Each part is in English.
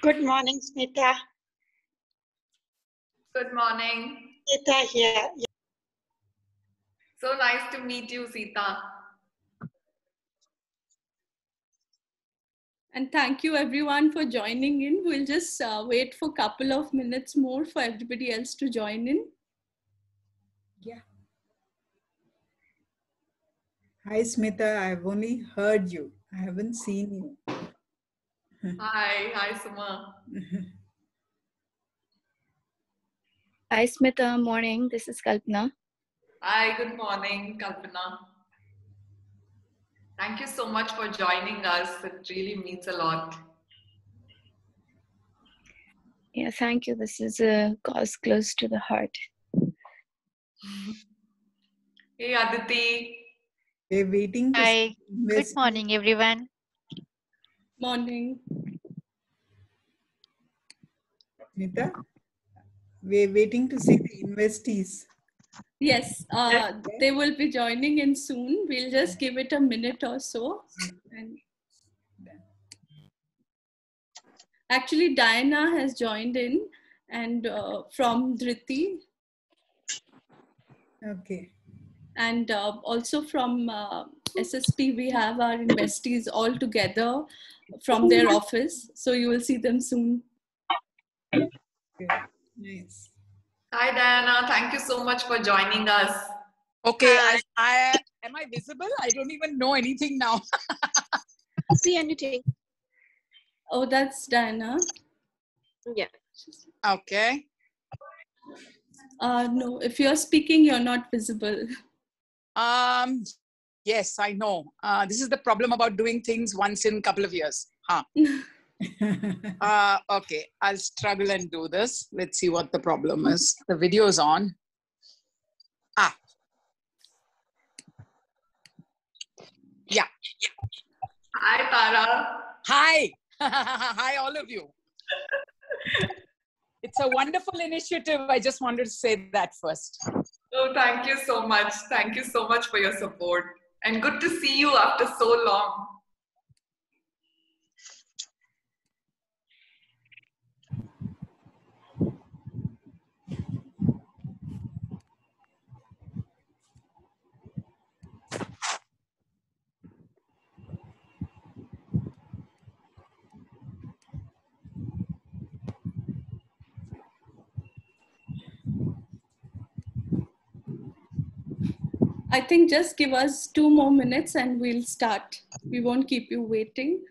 Good morning, Smita. Good morning. Smita here. So nice to meet you, Sita. And thank you everyone for joining in. We'll just wait for a couple of minutes more for everybody else to join in. Yeah. Hi, Smita. I've only heard you. I haven't seen you. Hi Suma. Hi Smita, morning. This is Kalpana. Hi, good morning, Kalpana. Thank you so much for joining us. It really means a lot. Yeah, thank you. This is a cause close to the heart. Hey, Aditi. We're waiting to Hi, good morning, everyone. Morning. Smita, we're waiting to see the investees. Yes, they will be joining in soon. We'll just give it a minute or so. And actually, Diana has joined in, and from Dhriti. Okay. And also from SSP, we have our investees all together from their office. So you will see them soon. Okay. Nice. Hi, Diana. Thank you so much for joining us. Okay, am I visible? I don't even know anything now. See anything? Oh, that's Diana. Yeah. Okay. No, if you're speaking, you're not visible. Yes, I know. This is the problem about doing things once in a couple of years. Huh. Okay, I'll struggle and do this. Let's see what the problem is. The video is on. Yeah. Hi, Tara. Hi. Hi, all of you. It's a wonderful initiative. I just wanted to say that first. Oh, thank you so much. Thank you so much for your support. And good to see you after so long. I think just give us 2 more minutes and we'll start. We won't keep you waiting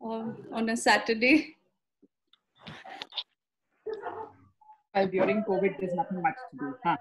on a Saturday. Well, during COVID, there's nothing much to do. Huh?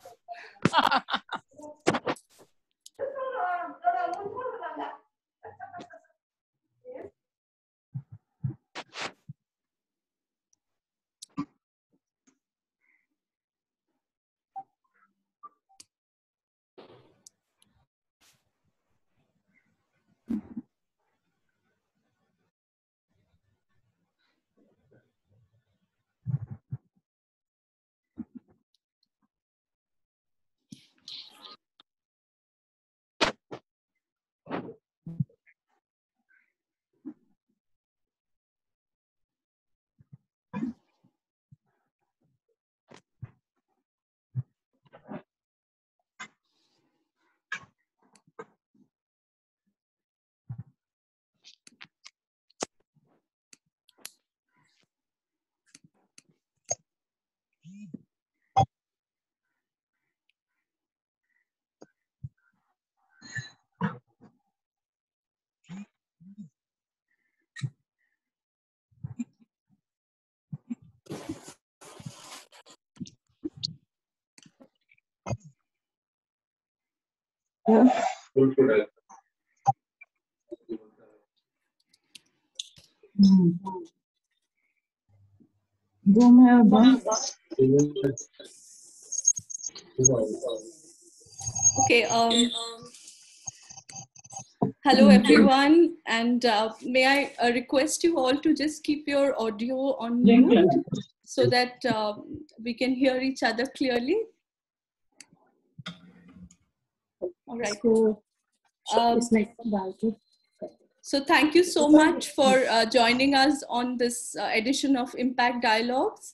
Okay. Hello, everyone, and may I request you all to just keep your audio on mute so that we can hear each other clearly. All right. So thank you so much for joining us on this edition of Impact Dialogues.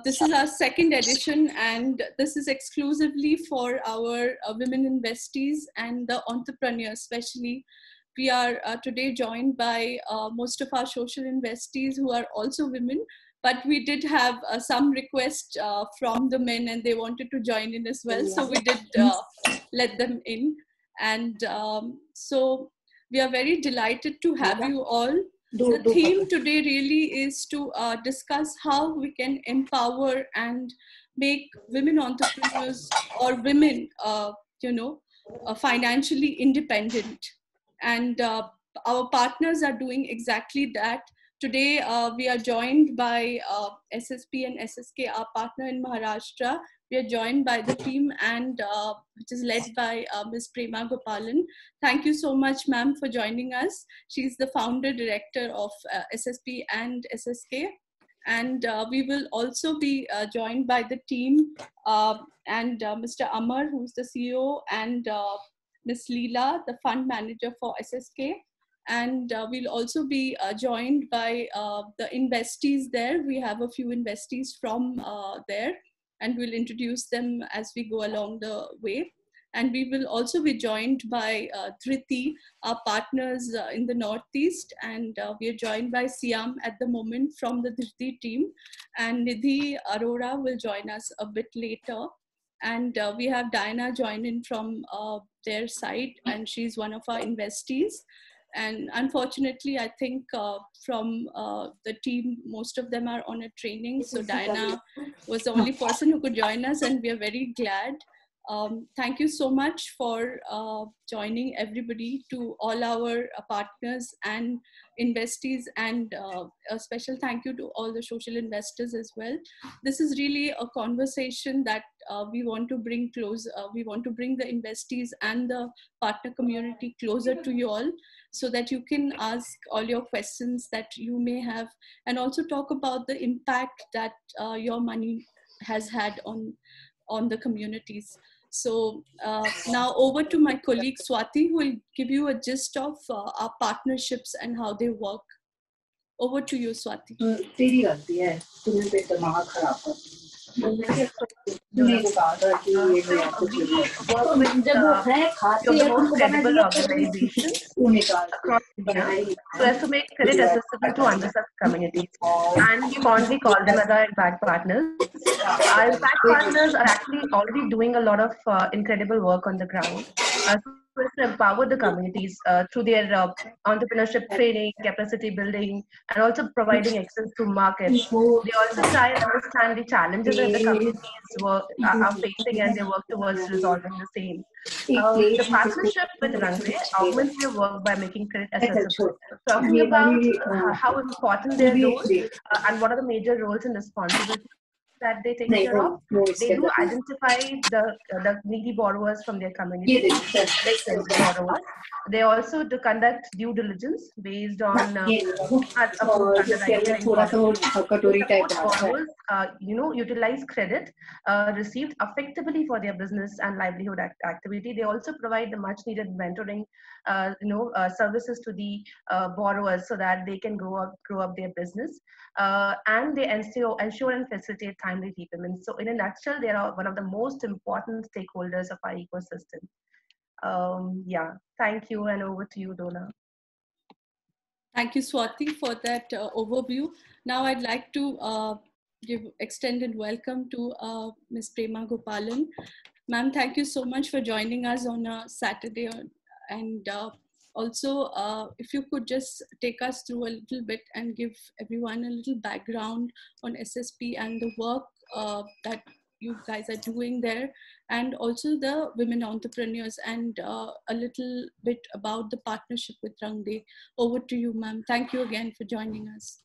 This is our second edition, and this is exclusively for our women investees and the entrepreneurs especially. We are today joined by most of our social investees who are also women, but we did have some requests from the men and they wanted to join in as well. So we did let them in. And so we are very delighted to have you all. The theme today really is to discuss how we can empower and make women entrepreneurs or women, financially independent. And our partners are doing exactly that. Today, we are joined by SSP and SSK, our partner in Maharashtra. We are joined by the team and which is led by Ms. Prema Gopalan. Thank you so much, ma'am, for joining us. She's the founder director of SSP and SSK. And we will also be joined by the team and Mr. Amar, who's the CEO, and Ms. Leela, the fund manager for SSK. And we'll also be joined by the investees there. We have a few investees from there, and we'll introduce them as we go along the way. And we will also be joined by Dhriti, our partners in the Northeast, and we are joined by Siam at the moment from the Dhriti team, and Nidhi Arora will join us a bit later. And we have Diana joining from their side, and she's one of our investees. And unfortunately, I think from the team, most of them are on a training. So Diana was the only person who could join us, and we are very glad. Thank you so much for joining everybody, to all our partners and investees, and a special thank you to all the social investors as well. This is really a conversation that we want to bring close. We want to bring the investees and the partner community closer to you all, so that you can ask all your questions that you may have, and also talk about the impact that your money has had on the communities. So now over to my colleague Swati, who will give you a gist of our partnerships and how they work. Over to you, Swati. We work with you're the most credible organizations across India so as to make credit accessible to underserved communities. And we fondly call them as our impact partners. Our impact partners are actually already doing a lot of incredible work on the ground. To empower the communities through their entrepreneurship training, capacity building, and also providing access to markets. They also try and understand the challenges that the communities are facing, and they work towards resolving the same. The partnership with Rangre augments their work by making credit accessible. Talking about how important their role and what are the major roles and responsibilities that they take care of. They do identify the needy borrowers from their community, borrowers. They also do conduct due diligence based on borrowers, utilize credit received effectively for their business and livelihood activity. They also provide the much needed mentoring services to the borrowers so that they can grow up their business, and they ensure and facilitate timely repayment. So in a nutshell, they are one of the most important stakeholders of our ecosystem. Thank you, and over to you, Dona. Thank you, Swati, for that overview. Now I'd like to give extended welcome to Ms. Prema Gopalan. Ma'am, thank you so much for joining us on a Saturday, and also if you could just take us through a little bit and give everyone a little background on SSP and the work that you guys are doing there, and also the women entrepreneurs, and a little bit about the partnership with Rangde. Over to you, ma'am. Thank you again for joining us.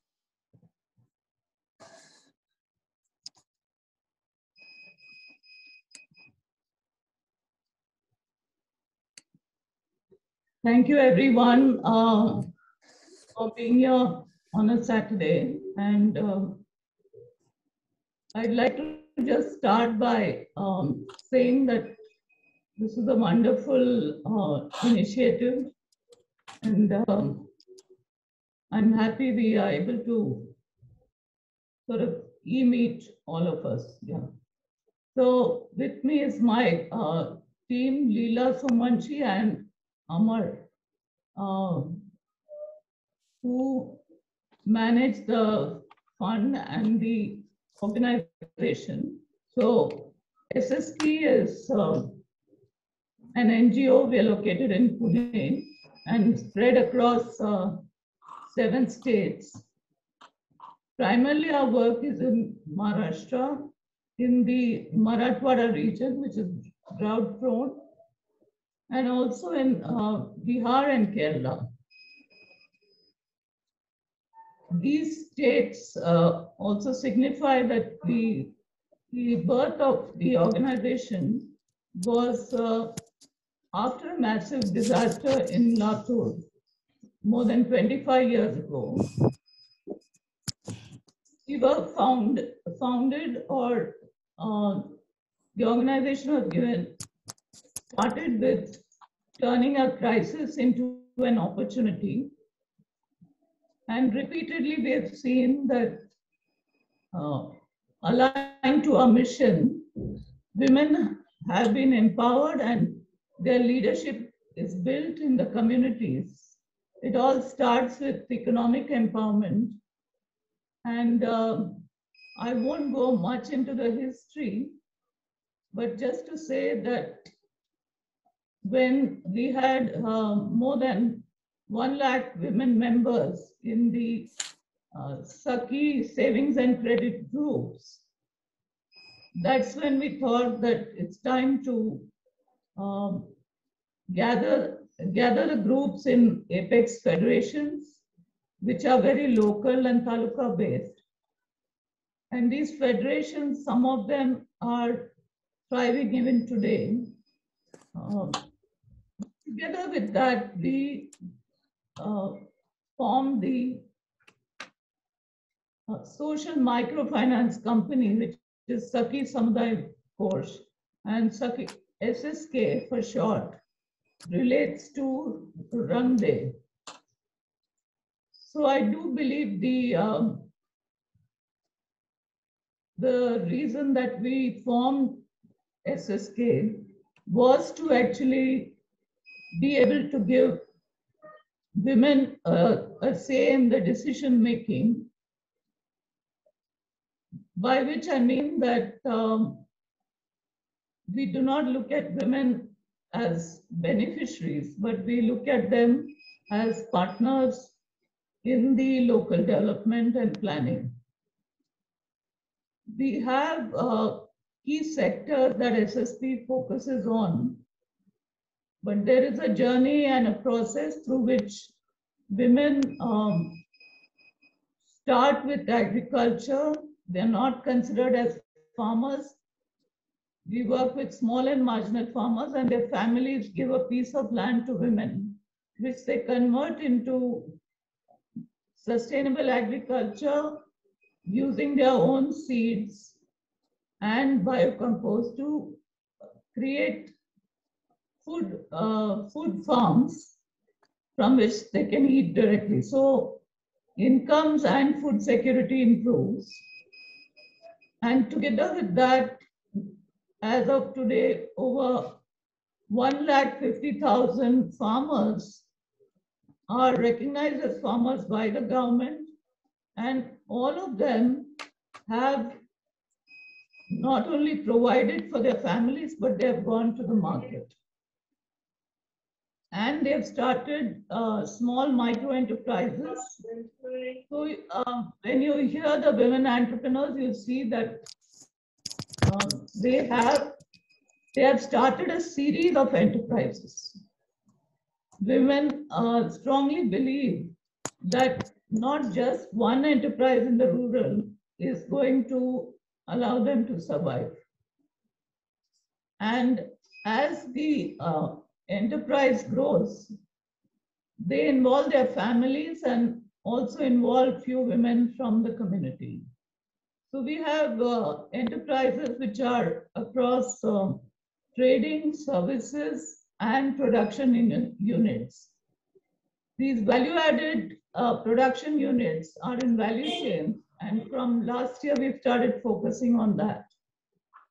Thank you, everyone, for being here on a Saturday. And I'd like to just start by saying that this is a wonderful initiative, and I'm happy we are able to sort of e-meet all of us. Yeah. So with me is my team, Leela, Sumanchi, and Amar, who manage the fund and the organization. So SSP is an NGO. We are located in Pune and spread across 7 states. Primarily, our work is in Maharashtra, in the Marathwada region, which is drought prone, and also in Bihar and Kerala. These states also signify that the birth of the organization was after a massive disaster in Latur more than 25 years ago. We were founded, or the organization was started with turning a crisis into an opportunity. And repeatedly, we have seen that aligned to our mission, women have been empowered and their leadership is built in the communities. It all starts with economic empowerment. And I won't go much into the history, but just to say that when we had more than 1 lakh women members in the Sakhi savings and credit groups, that's when we thought that it's time to gather the groups in Apex federations, which are very local and taluka based. And these federations, some of them are thriving even today. Together with that, we formed the social microfinance company, which is Sakhi Samuday Kosh, and Sakhi SSK for short, relates to Rangde. So I do believe the reason that we formed SSK was to actually be able to give women a say in the decision making, by which I mean that we do not look at women as beneficiaries, but we look at them as partners in the local development and planning. We have key sectors that SSP focuses on, but there is a journey and a process through which women start with agriculture. They're not considered as farmers. We work with small and marginal farmers, and their families give a piece of land to women, which they convert into sustainable agriculture using their own seeds and biocompost to create food farms from which they can eat directly. So incomes and food security improves. And together with that, as of today, over 150,000 farmers are recognized as farmers by the government, and all of them have not only provided for their families, but they have gone to the market. And they have started small micro enterprises. So when you hear the women entrepreneurs, you'll see that they have started a series of enterprises. Women strongly believe that not just one enterprise in the rural is going to allow them to survive. And as the enterprise grows, they involve their families and also involve few women from the community. So we have enterprises which are across trading, services, and production units. These value-added production units are in value chain, and from last year we've started focusing on that.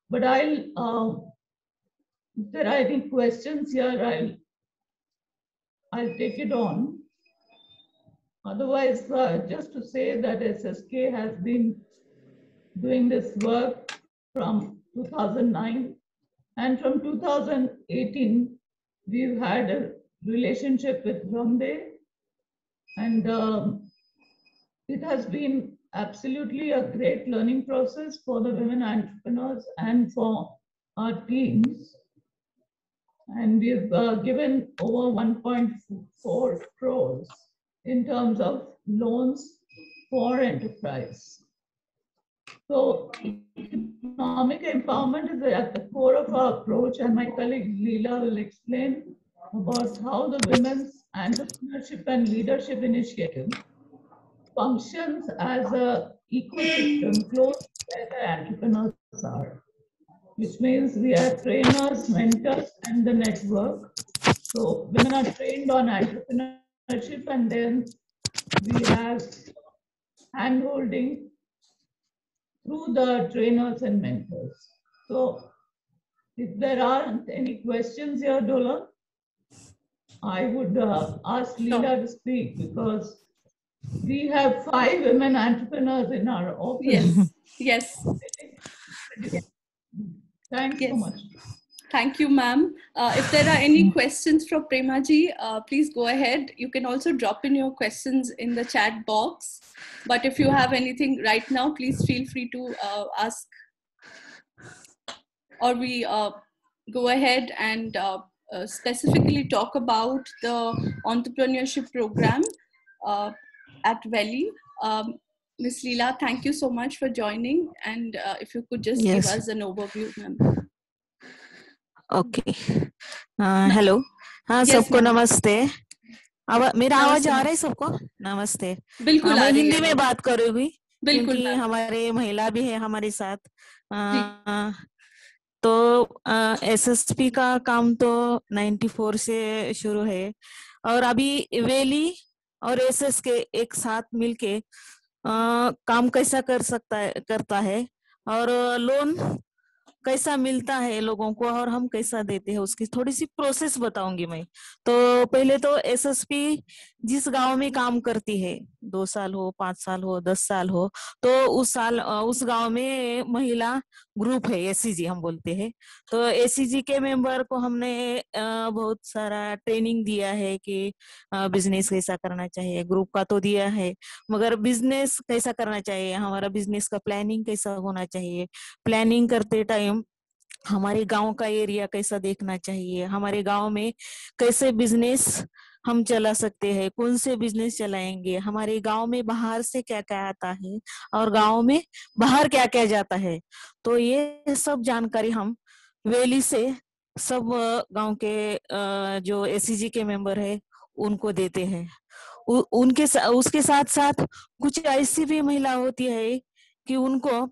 But if there are any questions here, I'll take it on. Otherwise, just to say that SSK has been doing this work from 2009, and from 2018, we've had a relationship with Ramde, and it has been absolutely a great learning process for the women entrepreneurs and for our teams. And we've given over 1.4 crores in terms of loans for enterprise. So economic empowerment is at the core of our approach, and my colleague Leela will explain about how the Women's Entrepreneurship and Leadership Initiative functions as an ecosystem close to where the entrepreneurs are, which means we have trainers, mentors, and the network. So women are trained on entrepreneurship, and then we have hand-holding through the trainers and mentors. So if there aren't any questions here, Dola, I would ask Leela to speak, because we have 5 women entrepreneurs in our office. Yes. Thanks so much. Thank you, ma'am. If there are any questions for Prema ji, please go ahead. You can also drop in your questions in the chat box. But if you have anything right now, please feel free to ask. Or we go ahead and specifically talk about the entrepreneurship program at Valley. Ms. Leela, thank you so much for joining. And if you could just give us an overview, ma'am. Okay hello हाँ सबको नमस्ते मेरा आवाज आ रहा है सबको नमस्ते बिल्कुल मैं हिंदी में बात करूंगी बिल्कुल क्योंकि हमारे महिला भी है हमारे साथ तो एसएसपी का काम तो 94 से शुरू है और अभी वैली और एसएस के एक साथ मिलके काम कैसा करता है और लोन कैसा मिलता है लोगों को और हम कैसा देते हैं उसकी थोड़ी सी प्रोसेस बताऊंगी मैं। तो पहले तो एसएसपी जिस गांव में काम करती है 2 साल हो 5 साल हो 10 साल हो तो उस गांव में महिला ग्रुप है एसीजी हम बोलते हैं। तो एसीजी के मेंबर को हमने बहुत सारा ट्रेनिंग दिया है कि बिजनेस कैसा करना चाहिए, ग्रुप का तो दिया है मगर बिजनेस कैसा करना चाहिए, हमारा बिजनेस का प्लानिंग कैसा होना चाहिए, प्लानिंग करते टाइम हमारे गांव का एरिया कैसा देखना चाहिए, हमारे गांव में कैसे बिजनेस हम चला सकते हैं, कौन से बिजनेस चलाएंगे, हमारे गांव में बाहर से क्या क्या आता है और गांव में बाहर क्या क्या जाता है। तो ये सब जानकारी हम वैली से सब गांव के जो एसीजी के मेंबर है उनको देते हैं। उसके साथ साथ कुछ ऐसी भी महिला होती है कि उनको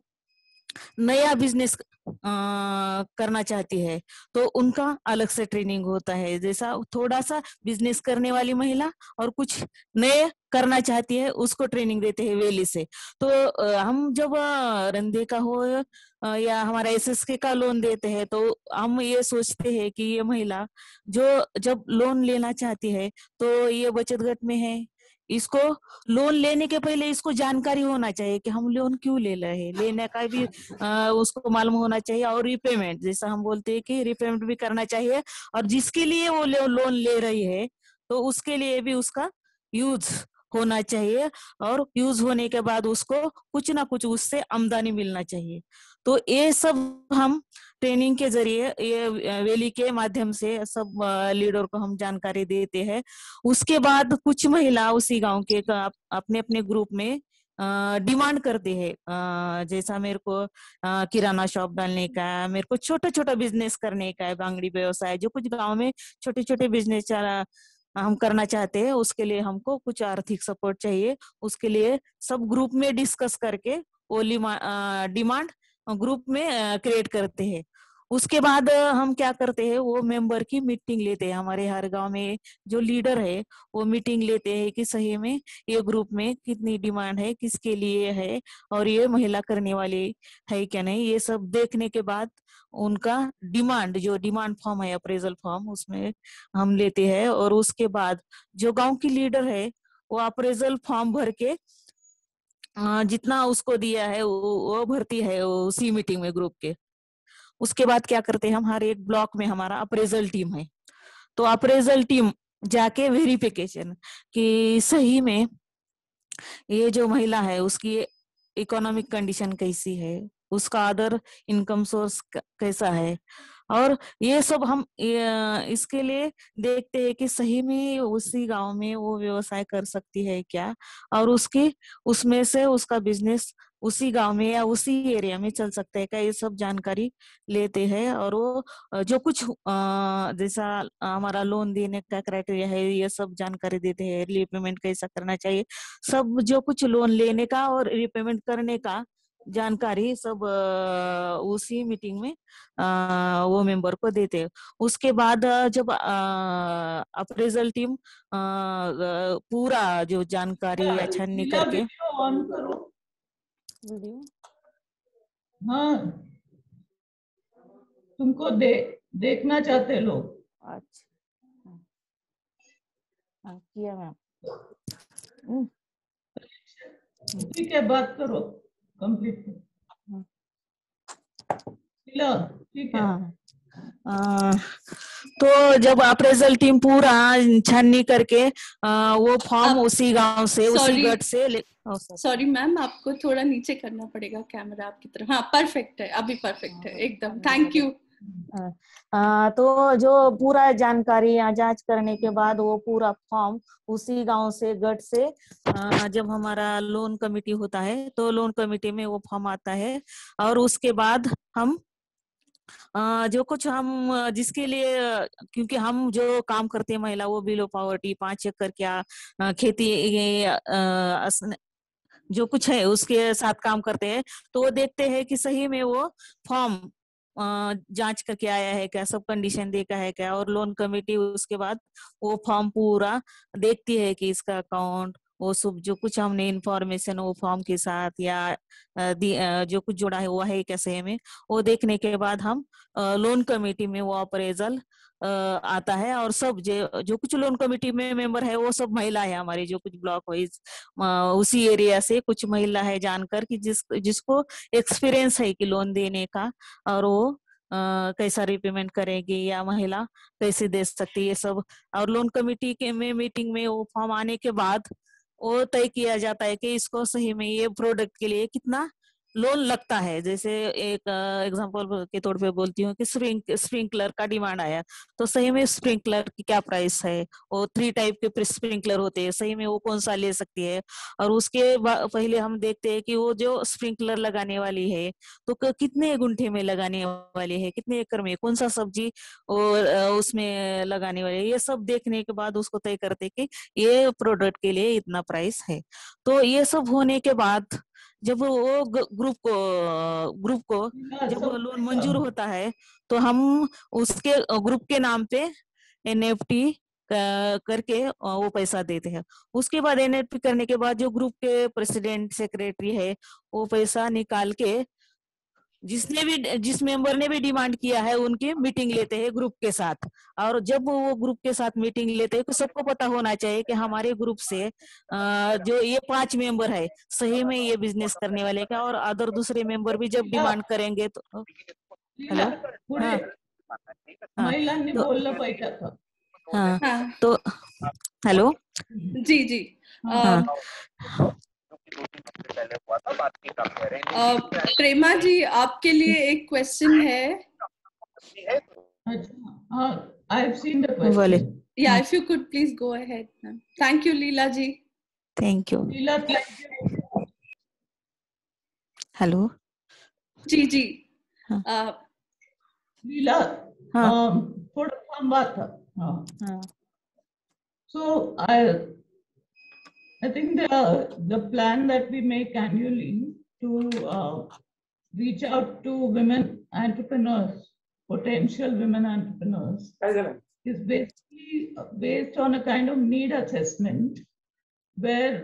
नया बिजनेस करना चाहती है तो उनका अलग से ट्रेनिंग होता है। जैसा थोड़ा सा बिजनेस करने वाली महिला और कुछ नए करना चाहती है उसको ट्रेनिंग देते हैं वैली से। तो हम जब रंदे का हो या हमारा एसएसके का लोन देते हैं तो हम ये सोचते हैं कि ये महिला जो जब लोन लेना चाहती है तो ये बचत गट में है, इसको लोन लेने के पहले इसको जानकारी होना चाहिए कि हम लोन क्यों ले रहे हैं, लेने का भी उसको मालूम होना चाहिए और रिपेमेंट जैसा हम बोलते हैं कि रिपेमेंट भी करना चाहिए और जिसके लिए वो लोन ले रही है तो उसके लिए भी उसका यूज होना चाहिए और यूज होने के बाद उसको कुछ ना कुछ उससे आमदनी मिलना चाहिए। तो ये सब हम ट्रेनिंग के जरिए ये वैली के माध्यम से सब लीडर को हम जानकारी देते हैं। उसके बाद कुछ महिला उसी गांव के अपने अपने ग्रुप में डिमांड करते हैं, जैसा मेरे को किराना शॉप डालने का, मेरे को छोटा छोटा बिजनेस करने का है, बांगड़ी व्यवसाय, जो कुछ गांव में छोटे छोटे बिजनेस हम करना चाहते हैं, उसके लिए हमको कुछ आर्थिक सपोर्ट चाहिए। उसके लिए सब ग्रुप में डिस्कस करके वो डिमांड ग्रुप में क्रिएट करते हैं। उसके बाद हम क्या करते हैं, वो मेंबर की मीटिंग लेते हैं। हमारे हर गांव में जो लीडर है वो मीटिंग लेते हैं कि सही में ये ग्रुप में कितनी डिमांड है, किसके लिए है, और ये महिला करने वाली है क्या नहीं। ये सब देखने के बाद उनका जो डिमांड फॉर्म है, अप्रेजल फॉर्म, उसमें हम लेते हैं। और उसके बाद जो गांव की लीडर है वो अप्रेजल फॉर्म भर के जितना उसको दिया है वो भरती है उसी मीटिंग में ग्रुप के। उसके बाद क्या करते हैं, हम हर एक ब्लॉक में हमारा अप्रेजल टीम है, तो अप्रेजल टीम जाके वेरिफिकेशन कि सही में ये जो महिला है उसकी इकोनॉमिक कंडीशन कैसी है, उसका अदर इनकम सोर्स कैसा है, और ये सब हम इसके लिए देखते हैं कि सही में उसी गांव में वो व्यवसाय कर सकती है क्या, और उसमें से उसका बिजनेस उसी गांव में या उसी एरिया में चल सकता है क्या, ये सब जानकारी लेते हैं। और वो जो कुछ जैसा हमारा लोन देने का क्राइटेरिया है ये सब जानकारी देते हैं, रीपेमेंट कैसा करना चाहिए, सब जो कुछ लोन लेने का और रीपेमेंट करने का जानकारी सब उसी मीटिंग में वो मेंबर को देते हैं। उसके बाद जब अप्रेजल टीम पूरा जो जानकारी या छाननी करके ऑन करो वीडियो, हाँ तुमको देखना चाहते लोग। अच्छा किया मैम, ठीक है बात करो कंप्लीट। ठीक है। तो जब अप्रेजल टीम पूरा छाननी करके वो फॉर्म उसी गांव से उसी गट से सॉरी मैम, आपको थोड़ा नीचे करना पड़ेगा कैमरा आपकी तरफ। हाँ परफेक्ट है, अभी परफेक्ट है एकदम, थैंक यू। तो जो पूरा जानकारी या जांच करने के बाद वो पूरा फॉर्म उसी गांव से गट से जब हमारा लोन कमेटी होता है तो लोन कमेटी में वो फॉर्म आता है। और उसके बाद हम जो कुछ हम जिसके लिए, क्योंकि हम जो काम करते हैं महिला वो बिलो पॉवर्टी 5 एकड़ क्या खेती जो कुछ है उसके साथ काम करते हैं, तो वो देखते हैं कि सही में वो फॉर्म जांच करके आया है क्या, सब कंडीशन देखा है क्या, और लोन कमेटी उसके बाद वो फॉर्म पूरा देखती है कि इसका अकाउंट वो सब जो कुछ हमने इंफॉर्मेशन वो फॉर्म के साथ या जो कुछ जोड़ा है वो है क्या सही में, वो देखने के बाद हम लोन कमेटी में वो अप्रेजल आता है। और सब जो कुछ लोन कमेटी में मेंबर है वो सब महिला है हमारी, जो कुछ ब्लॉक वाइज उसी एरिया से कुछ महिला है जानकर कि जिसको एक्सपीरियंस है कि लोन देने का, और वो कैसा रिपेमेंट करेगी या महिला कैसे दे सकती है ये सब। और लोन कमेटी के मीटिंग में वो फॉर्म आने के बाद वो तय किया जाता है कि इसको सही में ये प्रोडक्ट के लिए कितना लोन लगता है। जैसे एक एग्जांपल के तौर पे बोलती हूँ कि स्प्रिंकलर का डिमांड आया, तो सही में स्प्रिंकलर की क्या प्राइस है, वो 3 टाइप के स्प्रिंकलर होते हैं, सही में वो कौन सा ले सकती है। और उसके पहले हम देखते हैं कि वो जो स्प्रिंकलर लगाने वाली है तो कितने गुंठे में लगाने वाली है, कितने एकड़ में, कौन सा सब्जी और उसमें लगाने वाली है, ये सब देखने के बाद उसको तय करते कि ये प्रोडक्ट के लिए इतना प्राइस है। तो ये सब होने के बाद जब वो ग्रुप को जब लोन मंजूर होता है तो हम उसके ग्रुप के नाम पे NFT करके वो पैसा देते हैं। उसके बाद NFT करने के बाद जो ग्रुप के प्रेसिडेंट सेक्रेटरी है वो पैसा निकाल के जिस मेंबर ने भी डिमांड किया है उनकी मीटिंग लेते हैं ग्रुप के साथ। और जब वो ग्रुप के साथ मीटिंग लेते हैं तो सबको पता होना चाहिए कि हमारे ग्रुप से जो ये 5 मेंबर है सही में ये बिजनेस करने वाले का, और अदर दूसरे मेंबर भी जब डिमांड करेंगे तो हेलो महिलांनी बोललं पाहिजे आता। तो हेलो जी जी हाँ प्रेमा जी, आपके लिए एक क्वेश्चन है. I've seen the बोले. question. Yeah, if you could please go ahead, ma'am. Thank you, Leela ji. Thank you. Leela, thank you. Hello. Ji ji. Leela, हाँ. थोड़ा काम बात था. हाँ. So I think the plan that we make annually to reach out to women entrepreneurs, potential women entrepreneurs, is basically based on a kind of need assessment where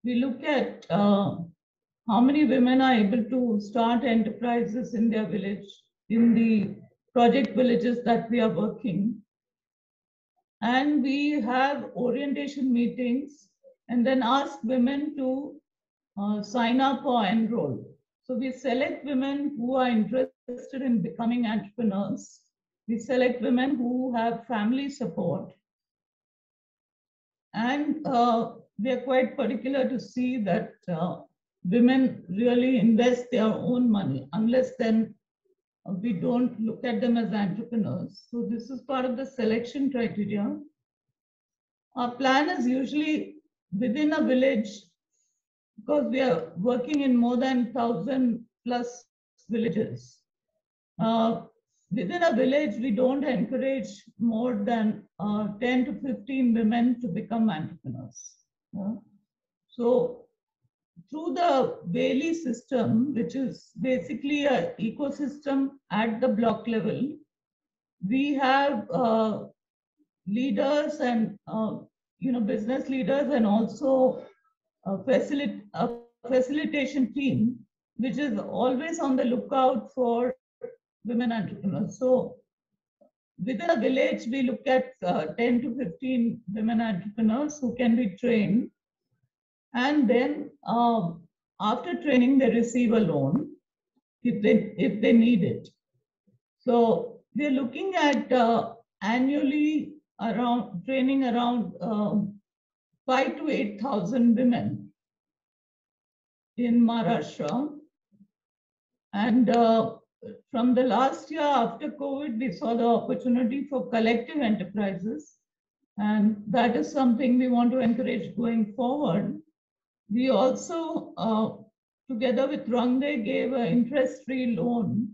we look at how many women are able to start enterprises in their village, in the project villages that we are working. And we have orientation meetings and then ask women to sign up or enroll. So we select women who are interested in becoming entrepreneurs. We select women who have family support. And we are quite particular to see that women really invest their own money, unless then we don't look at them as entrepreneurs. So this is part of the selection criteria. Our plan is usually within a village, because we are working in more than 1,000 plus villages. Within a village, we don't encourage more than 10 to 15 women to become entrepreneurs. So through the Bailey system, which is basically an ecosystem at the block level, we have leaders and business leaders, and also a facilitation team, which is always on the lookout for women entrepreneurs. So within a village, we look at 10 to 15 women entrepreneurs who can be trained. And then after training, they receive a loan if they need it. So we're looking at annually training around 5,000 to 8,000 women in Maharashtra. And from the last year after COVID, we saw the opportunity for collective enterprises. And that is something we want to encourage going forward. We also, together with Rangde, gave an interest-free loan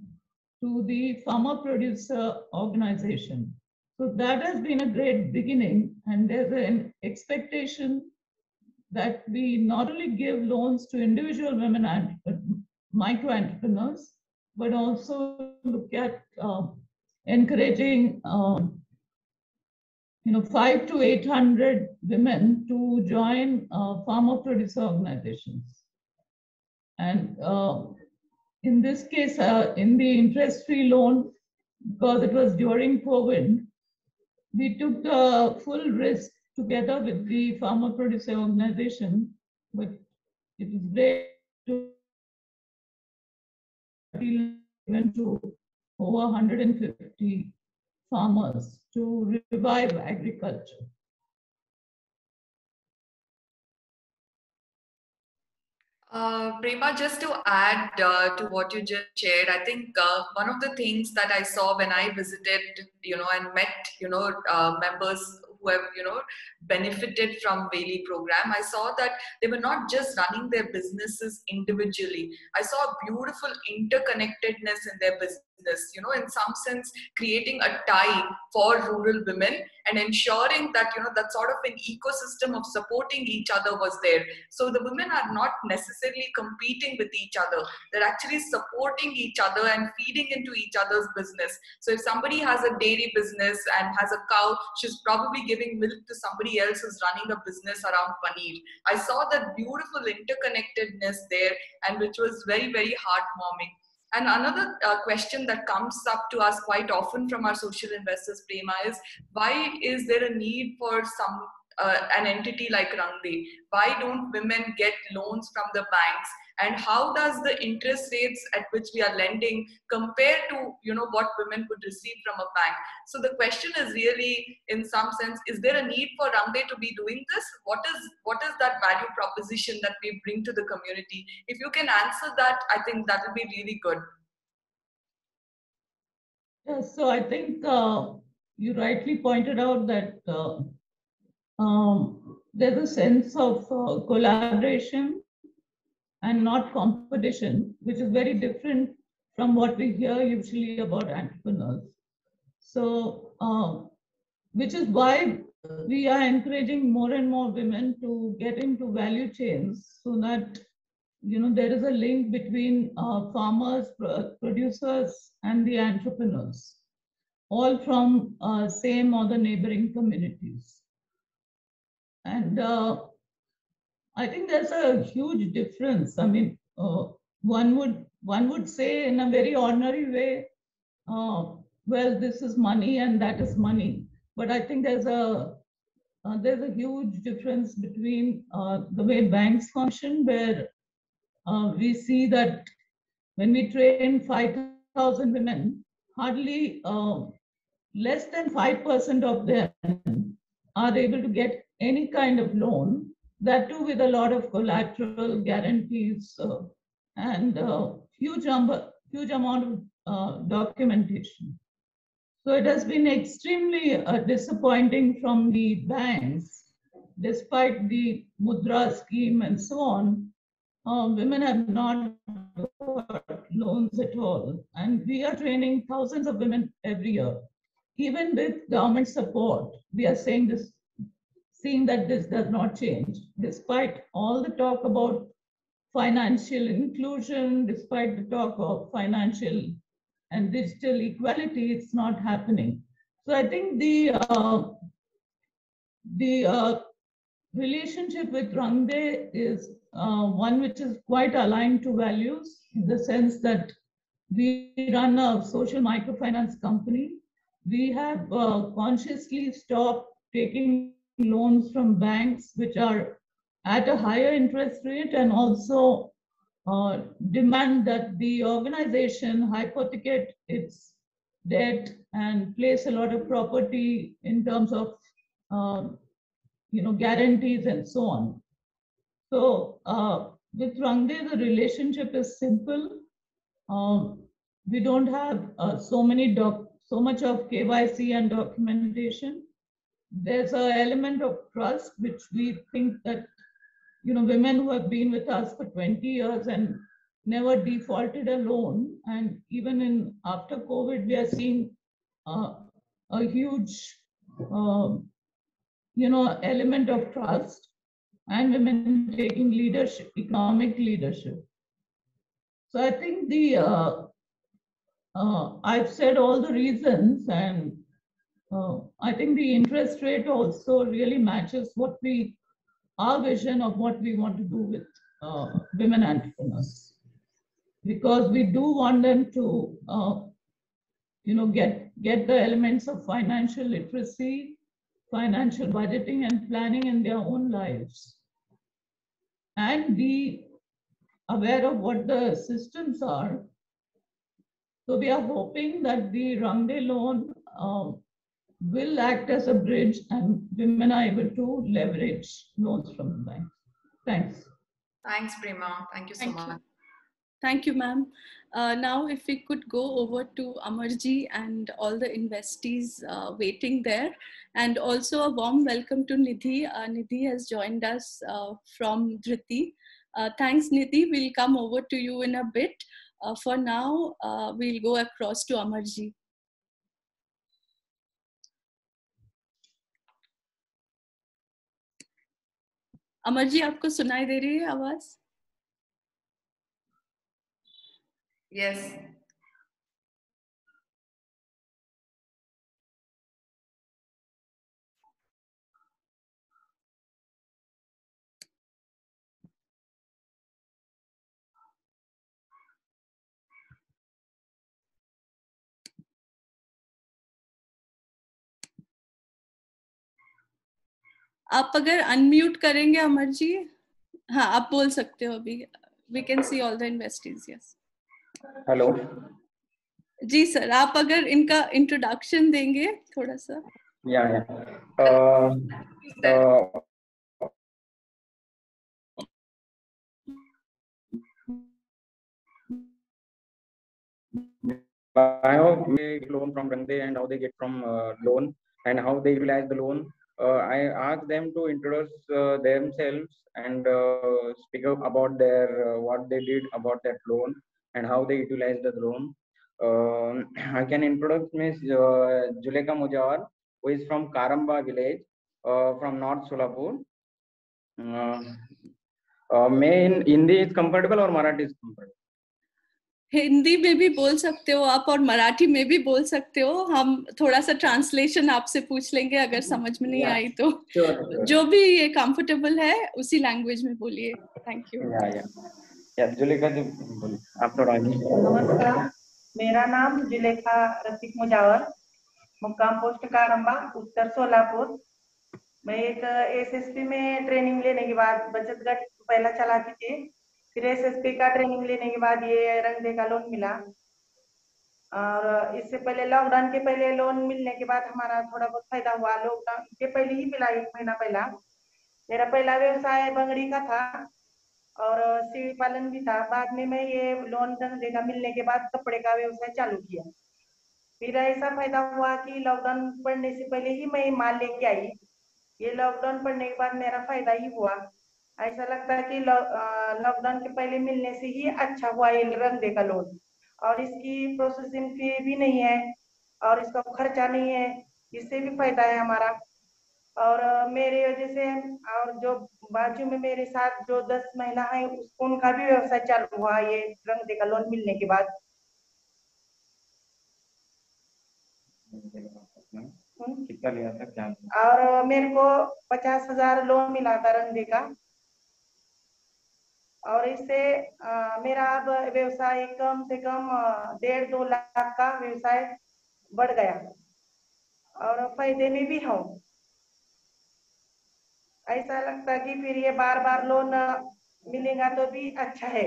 to the farmer producer organization. So that has been a great beginning, and there's an expectation that we not only give loans to individual women micro entrepreneurs, but also look at encouraging 500 to 800 women to join farmer producer organizations. And in this case, in the interest-free loan, because it was during COVID, we took the full risk together with the farmer producer organization, but it was great to even to over 150 farmers to revive agriculture. Prema, just to add to what you just shared, I think one of the things that I saw when I visited, and met, members who have, benefited from Bailey program, I saw that they were not just running their businesses individually. I saw a beautiful interconnectedness in their business, in some sense, creating a tie for rural women and ensuring that, that sort of an ecosystem of supporting each other was there. So the women are not necessarily competing with each other. They're actually supporting each other and feeding into each other's business. So if somebody has a dairy business and has a cow, she's probably giving milk to somebody else who's running a business around paneer. I saw that beautiful interconnectedness there, and which was very, very heartwarming. And another question that comes up to us quite often from our social investors, Prema, is why is there a need for some an entity like Rangde? Why don't women get loans from the banks? And how does the interest rates at which we are lending compare to, you know, what women could receive from a bank? So the question is really, in some sense, is there a need for Rangde to be doing this? What is that value proposition that we bring to the community? If you can answer that, I think that will be really good. Yes, so I think you rightly pointed out that there's a sense of collaboration and not competition, which is very different from what we hear usually about entrepreneurs. So, which is why we are encouraging more and more women to get into value chains, so that, you know, there is a link between farmers, producers, and the entrepreneurs, all from same or the neighboring communities. And I think there's a huge difference. I mean, one would say in a very ordinary way, well, this is money and that is money. But I think there's a huge difference between the way banks function, where we see that when we train 5,000 women, hardly less than 5% of them are able to get any kind of loan, that too with a lot of collateral guarantees and huge amount of documentation. So it has been extremely disappointing from the banks, despite the Mudra scheme and so on. Women have not got loans at all. And we are training thousands of women every year. Even with government support, we are seeing that this does not change, despite all the talk about financial inclusion, despite the talk of financial and digital equality, it's not happening. So I think the relationship with Rangde is one which is quite aligned to values, in the sense that we run a social microfinance company. We have consciously stopped taking loans from banks which are at a higher interest rate, and also demand that the organization hypothecate its debt and place a lot of property in terms of guarantees and so on. So with Rangde, the relationship is simple. We don't have so much of KYC and documentation. There's an element of trust, which we think that, you know, women who have been with us for 20 years and never defaulted a loan, and even after COVID, we are seeing a huge element of trust, and women taking leadership, economic leadership. So I think I've said all the reasons, and I think the interest rate also really matches our vision of what we want to do with women entrepreneurs, because we do want them to get the elements of financial literacy, financial budgeting and planning in their own lives, and be aware of what the systems are. So we are hoping that the Rangde loan will act as a bridge, and women are able to leverage loans from the bank. Thanks. Thanks, Prema. Thank you so much. Thank you, ma'am. Now, if we could go over to Amarji and all the investees waiting there, and also a warm welcome to Nidhi. Nidhi has joined us from Dhriti. Thanks, Nidhi. We'll come over to you in a bit. For now, we'll go across to Amarji. Amar ji, आपको सुनाई दे रही है आवाज? Yes. आप अगर unmute करेंगे अमर जी, हाँ आप बोल सकते हो अभी. We can see all the investees. Yes. Hello जी सर, आप अगर इनका इंट्रोडक्शन देंगे थोड़ा सा. या I hope they get loan from Rangde and how they get from loan and how they utilize the loan. I asked them to introduce themselves and speak up about their what they did about that loan and how they utilized the loan. I can introduce Ms. Juleka Mujawar, who is from Karamba village, from North Solapur. May in Hindi is comfortable or Marathi is comfortable? Hindi में भी बोल सकते हो आप और मराठी में भी बोल सकते हो. हम थोड़ा सा ट्रांसलेशन आपसे पूछ लेंगे अगर समझ में नहीं आई तो. जो भी ये कंफर्टेबल है उसी लैंग्वेज में बोलिए. Thank you. जुलेखा जी बोलिए, आप थोड़ा आगे. नमस्कार, मेरा नाम जुलेखा रफीक मुजावर, मुक्काम पोस्ट कारंबा, उत्तर सोलापुर. मैं एक एसएसपी में ट्रेनिंग लेने के बाद बचत गट पहला चलाती थी. फिर एसएसपी का ट्रेनिंग लेने के बाद ये रंगदे का लोन मिला. और इससे पहले लॉकडाउन के पहले लोन मिलने के बाद हमारा थोड़ा बहुत फायदा हुआ. लॉकडाउन के पहले ही मिला, 1 महीना पहला. मेरा पहला व्यवसाय बंगड़ी का था और सीढ़ी पालन भी था. बाद में मैं ये लोन रंगदे का मिलने के बाद कपड़े का व्यवसाय चालू किया. फिर ऐसा फायदा हुआ कि लॉकडाउन पड़ने से पहले ही मैं माल लेके आई. ये लॉकडाउन पड़ने के बाद मेरा फायदा ही हुआ. ऐसा लगता है कि लॉकडाउन के पहले मिलने से ही अच्छा हुआ ये रंगदे का लोन. और इसकी प्रोसेसिंग फी भी नहीं है और इसका खर्चा नहीं है, इससे भी फायदा है हमारा. और मेरे वजह से और जो बाजू में मेरे साथ जो 10 महिला हैं उनका भी व्यवसाय चालू हुआ ये रंगदे का लोन मिलने के बाद. कितना लिया था क्या? और मेरे को 50,000 लोन मिला था रंगदे का. और इससे मेरा अब व्यवसाय कम से कम 1.5-2 लाख का व्यवसाय बढ़ गया और फायदे में भी हूँ. ऐसा लगता है कि फिर ये बार लोन मिलेगा तो भी अच्छा है,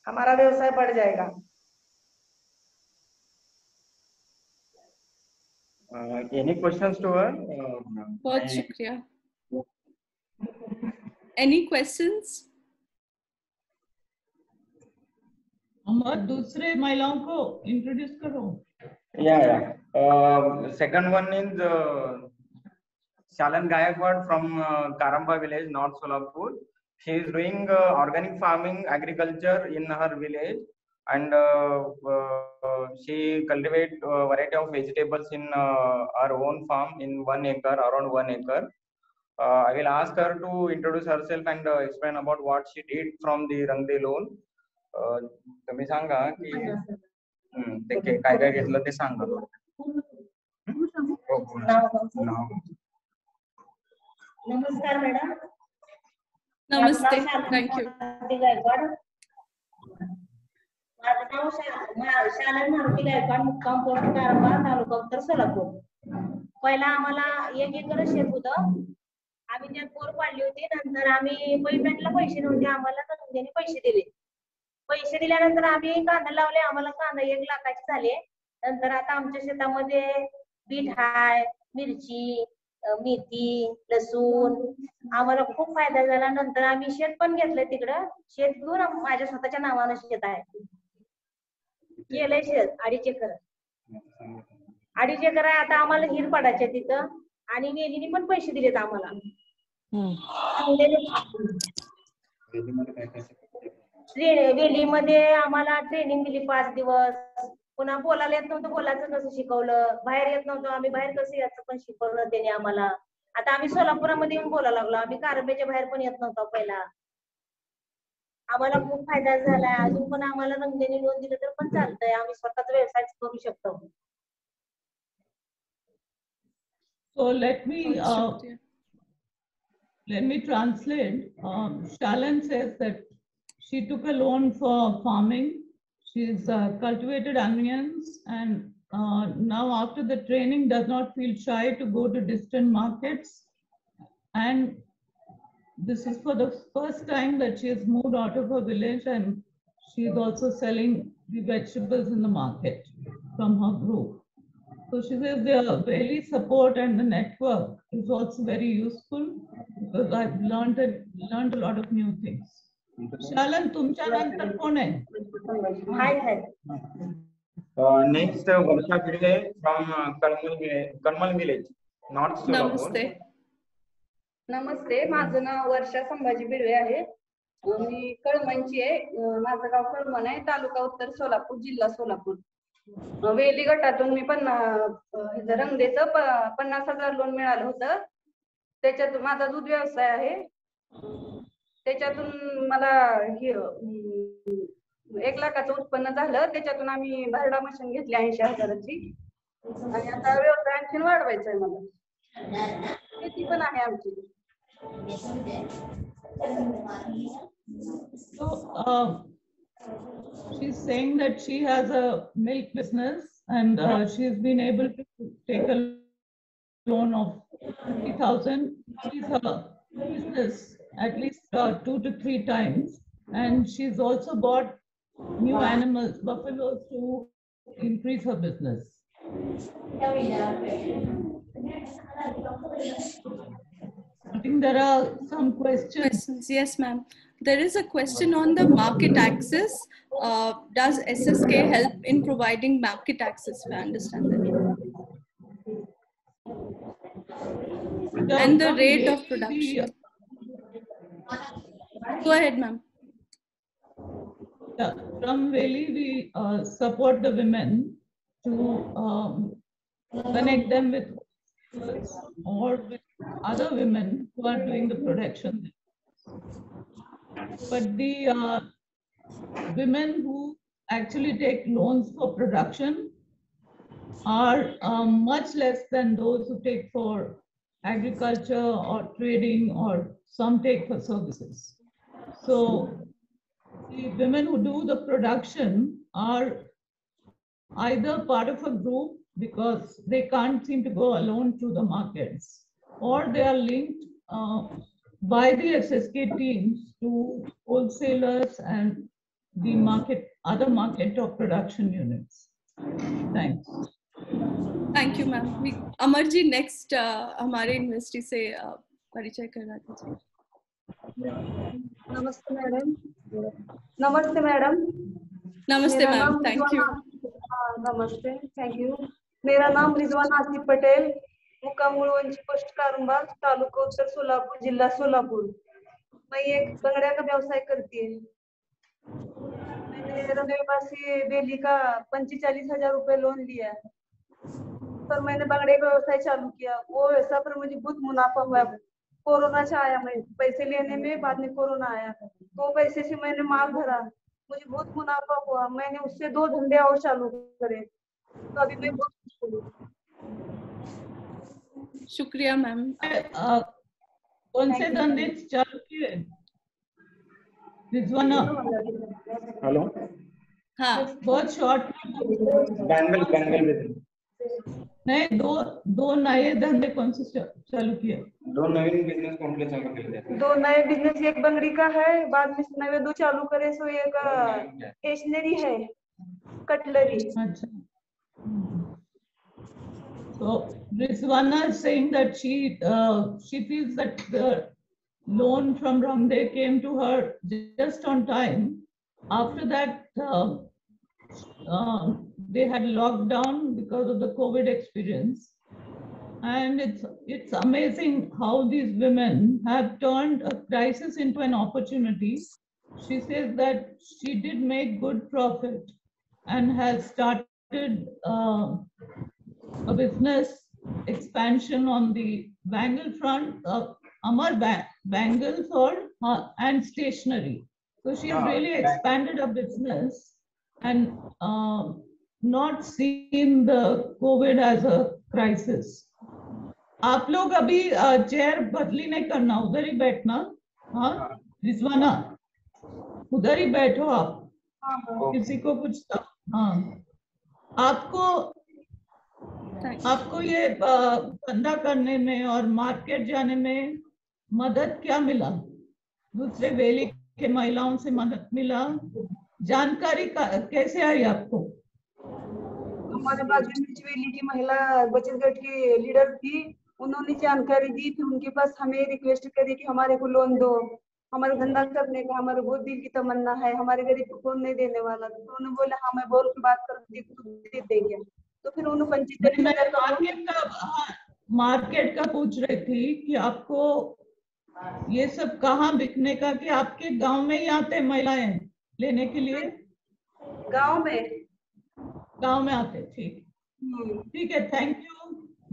हमारा व्यवसाय बढ़ जाएगा. Any questions to her? बहुत शुक्रिया. Any questions? अमर, दूसरे महिलाओं को इंट्रोड्यूस करो. Second one is Shalan Gaikwad from Karamba village, North Solapur. She is doing organic farming agriculture in her village and she cultivates variety of vegetables in her own farm in 1 acre, around 1 acre. I will ask her to introduce herself and explain about what she did from the Rangde loan. तुम्ही सांगा की ते काय काय घेतलं ते सांगा. नमस्कार madam. नमस्ते. Thank you. माझं नाव शालन मारुती गायकवाड, मुक्काम पोस्ट कारंबा, तालुका उत्तर सोलापूर. पहिला आम्हाला 1 एकर शेत होतं. आम्ही त्यात बोर पाडली होती. नंतर आम्ही पैपलाईनला पैसे नव्हते, आम्हाला रंगदेने पैसे दिले. पैसे दिल्यानंतर आम्ही कांदा लावले. आम्हाला कांदा 1 लाखाचे झाले. नंतर आता आमच्या शेतामध्ये बीट हाय, मिरची, मेथी, लसूण, आम्हाला खूप फायदा झाला. नंतर आम्ही शेत पण घेतलंय. तिकडं शेत घेऊन माझ्या स्वतःच्या नावानं शेत आहे. केलंय शेत 2.5 एकर. 2.5 एकर आहे. आता आम्हाला हिर पडायचे तिथं आणि वेलीने पण पैसे दिलेत आम्हाला. वेलीमध्ये आम्हाला ट्रेनिंग दिली 5 दिवस. पुन्हा बोलायला येत नव्हतं, बोलायचं कसं शिकवलं. बाहेर येत नव्हतं, आम्ही बाहेर कसं याचं पण शिकवलं त्याने आम्हाला. आता आम्ही सोलापुरामध्ये येऊन बोलायला लागलो. आम्ही कारंब्याच्या बाहेर पण येत नव्हतो पहिला. आम्हाला खूप फायदा झालाय. अजून पण आम्हाला रंगदेने लोन दिलं तर पण चालतंय. आम्ही स्वतःचा व्यवसाय करू शकतो. So let me translate. Shalan says that she took a loan for farming. She's cultivated onions and now after the training does not feel shy to go to distant markets and this is for the first time that she has moved out of her village, and she is also selling the vegetables in the market from her group. So she says the Valley support and the network is also very useful because I've learned a lot of new things. Shalan, तुमच्या नंतर कोण आहे? Next, Varsha Bidde from Karmal village, North Solapur. Namaste. नमस्ते, माझं नाव वर्षा संभाजी बिडवे आहे. मी कळमनची आहे. माझं गाव कळमन आहे, तालुका उत्तर सोलापूर, जिल्हा सोलापूर. वेली गटातून मी पण रंगदेचं 50,000 लोन मिळालं होतं. त्याच्यातून माझा दूध व्यवसाय आहे. त्याच्यातून मला 1 लाखाचं उत्पन्न झालं. त्याच्यातून आम्ही भरडा मशीन घेतली 80,000ची आणि आता व्यवसाय आणखी वाढवायचा आहे मला. शेती पण आहे आमची. So she's saying that she has a milk business and she's been able to take a loan of 50,000. She's her business at least 2 to 3 times, and she's also bought new animals, buffaloes, to increase her business. I think there are some questions. Yes, ma'am. There is a question on the market access. Does SSK help in providing market access? If I understand that. And the rate of production. Go ahead, ma'am. Yeah, from Valley, we support the women to connect them with or with other women who are doing the production. But the women who actually take loans for production are much less than those who take for agriculture or trading, or some take for services. So the women who do the production are either part of a group because they can't seem to go alone to the markets, or they are linked by the SSK teams to wholesalers and the other market or production units. Thanks. Thank you, ma'am. Amarji, next हमारे university से परिचय करना था. नमस्ते madam. नमस्ते madam. नमस्ते ma'am. Thank you. नमस्ते. Thank you. मेरा नाम रिजवान आसिफ पटेल, मुक्काम मुळवंची, पोस्ट कारंबा, तालुका उत्तर सोलापुर, जिला सोलापुर. मैं एक बंगड़िया का व्यवसाय करती है. मैंने रंगदेव से बेली का 45,000 रुपए लोन लिया. पर मैंने बंगड़े का व्यवसाय चालू किया. वो व्यवसाय पर मुझे बहुत मुनाफा हुआ. कोरोना से आया, मैं पैसे लेने में बाद में कोरोना आया, तो पैसे से मैंने माल भरा, मुझे बहुत मुनाफा हुआ. मैंने उससे 2 धंधे और चालू करे, तो अभी मैं बहुत खुश हूँ. शुक्रिया मैम. कौन से धंधे चालू किए? रिजवाना. हेलो. हाँ. बहुत शॉर्ट. बैंगल नहीं, दो नए धंधे कौन से चालू किए? 2 नए बिजनेस कॉम्प्लेक्स चालू किए. 2 नए बिजनेस, एक बंगड़ी का है, बाद में नवे 2 चालू करे. सो एक स्टेशनरी है, कटलरी. अच्छा. So Rizwana is saying that she feels that the loan from Ramdev came to her just on time. After that, they had lockdown because of the COVID experience, and it's amazing how these women have turned a crisis into an opportunity. She says that she did make good profit and has started a business expansion on the bangle front, Amar bangles and stationery. So she's really expanded her business and not seen the COVID as a crisis. आप लोग अभी chair बदली नहीं करना, उधर ही बैठना. हाँ रिजवाना, उधर ही बैठो आप. किसी को कुछ. हाँ, आपको ये धंधा करने में और मार्केट जाने में मदद क्या मिला, दूसरे वैली के महिलाओं से मदद मिला, जानकारी कैसे आई आपको? हमारे बाजू में वैली की महिला बचत गट की लीडर थी, उन्होंने जानकारी दी, फिर उनके पास हमें रिक्वेस्ट करी कि हमारे को लोन दो, हमारा धंधा करने का हमारे बहुत दिल की तमन्ना है, हमारे गरीब को कौन नहीं देने वाला। तो उन्होंने बोला हाँ मैं बोल के बात कर दे देंगे। तो फिर उन्होंने 45,000 का मार्केट का पूछ रही थी कि आपको ये सब कहाँ बिकने का, कि आपके गांव में ही आते महिलाएं लेने के लिए? गांव में आते। ठीक है, thank you.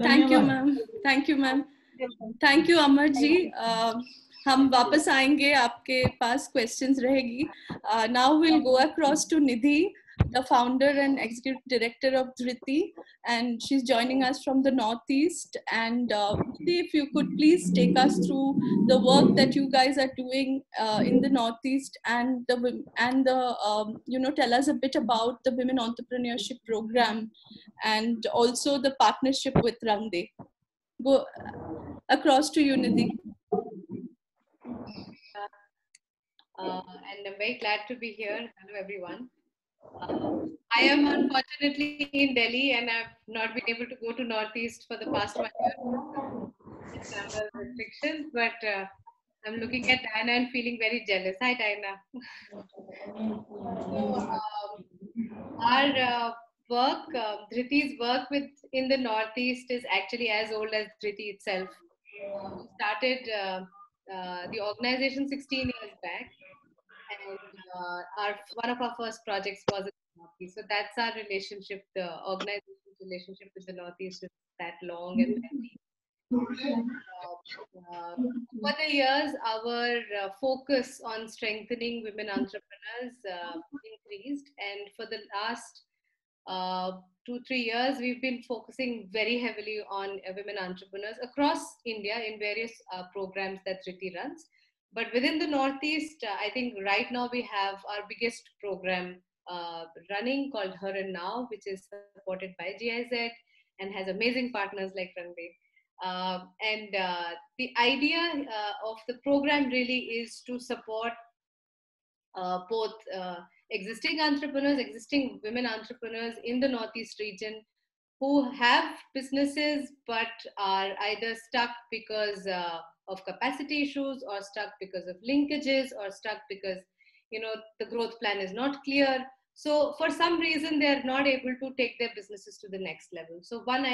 Thank you ma'am, thank you ma'am, thank you Amar ji. हम वापस आएंगे, आपके पास क्वेश्चंस रहेगी। Now will go across to Nidhi, the founder and executive director of Dhriti, and she's joining us from the Northeast. And Nidhi, if you could please take us through the work that you guys are doing in the Northeast, and tell us a bit about the Women Entrepreneurship Program and also the partnership with Rangde. Go across to you, Nidhi. And I'm very glad to be here. Hello, everyone. I am unfortunately in Delhi and I've not been able to go to Northeast for the past 1 year. Travel restrictions, but I'm looking at Diana and feeling very jealous. Hi, Diana. Our work, Dhriti's work in the Northeast is actually as old as Dhriti itself. We started the organization 16 years back. And one of our first projects was in the Northeast. So that's our relationship. The organization's relationship with the Northeast is that long and that deep. Over the years, our focus on strengthening women entrepreneurs increased, and for the last 2-3 years, we've been focusing very heavily on women entrepreneurs across India in various programs that Dhriti runs. But within the Northeast, I think right now we have our biggest program running called Her and Now, which is supported by GIZ and has amazing partners like Ranveer. The idea of the program really is to support both existing entrepreneurs, existing women entrepreneurs in the Northeast region who have businesses but are either stuck because of capacity issues, or stuck because of linkages, or stuck because the growth plan is not clear. So for some reason they are not able to take their businesses to the next level. So one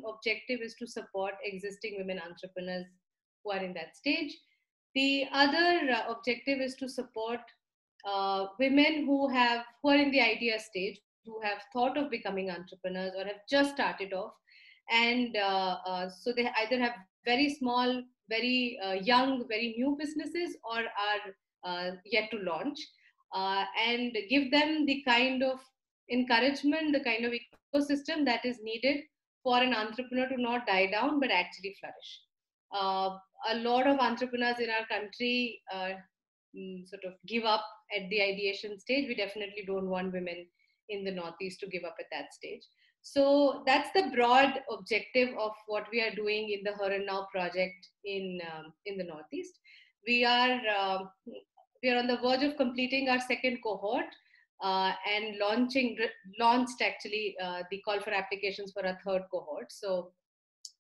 objective is to support existing women entrepreneurs who are in that stage. The other objective is to support women who are in the idea stage, who have thought of becoming entrepreneurs or have just started off, and so they either have very small, very young, very new businesses, or are yet to launch, and give them the kind of encouragement, the kind of ecosystem that is needed for an entrepreneur to not die down but actually flourish. A lot of entrepreneurs in our country sort of give up at the ideation stage. We definitely don't want women in the Northeast to give up at that stage. So that's the broad objective of what we are doing in the Her and Now project in the Northeast. We are on the verge of completing our second cohort and launched actually the call for applications for our third cohort. So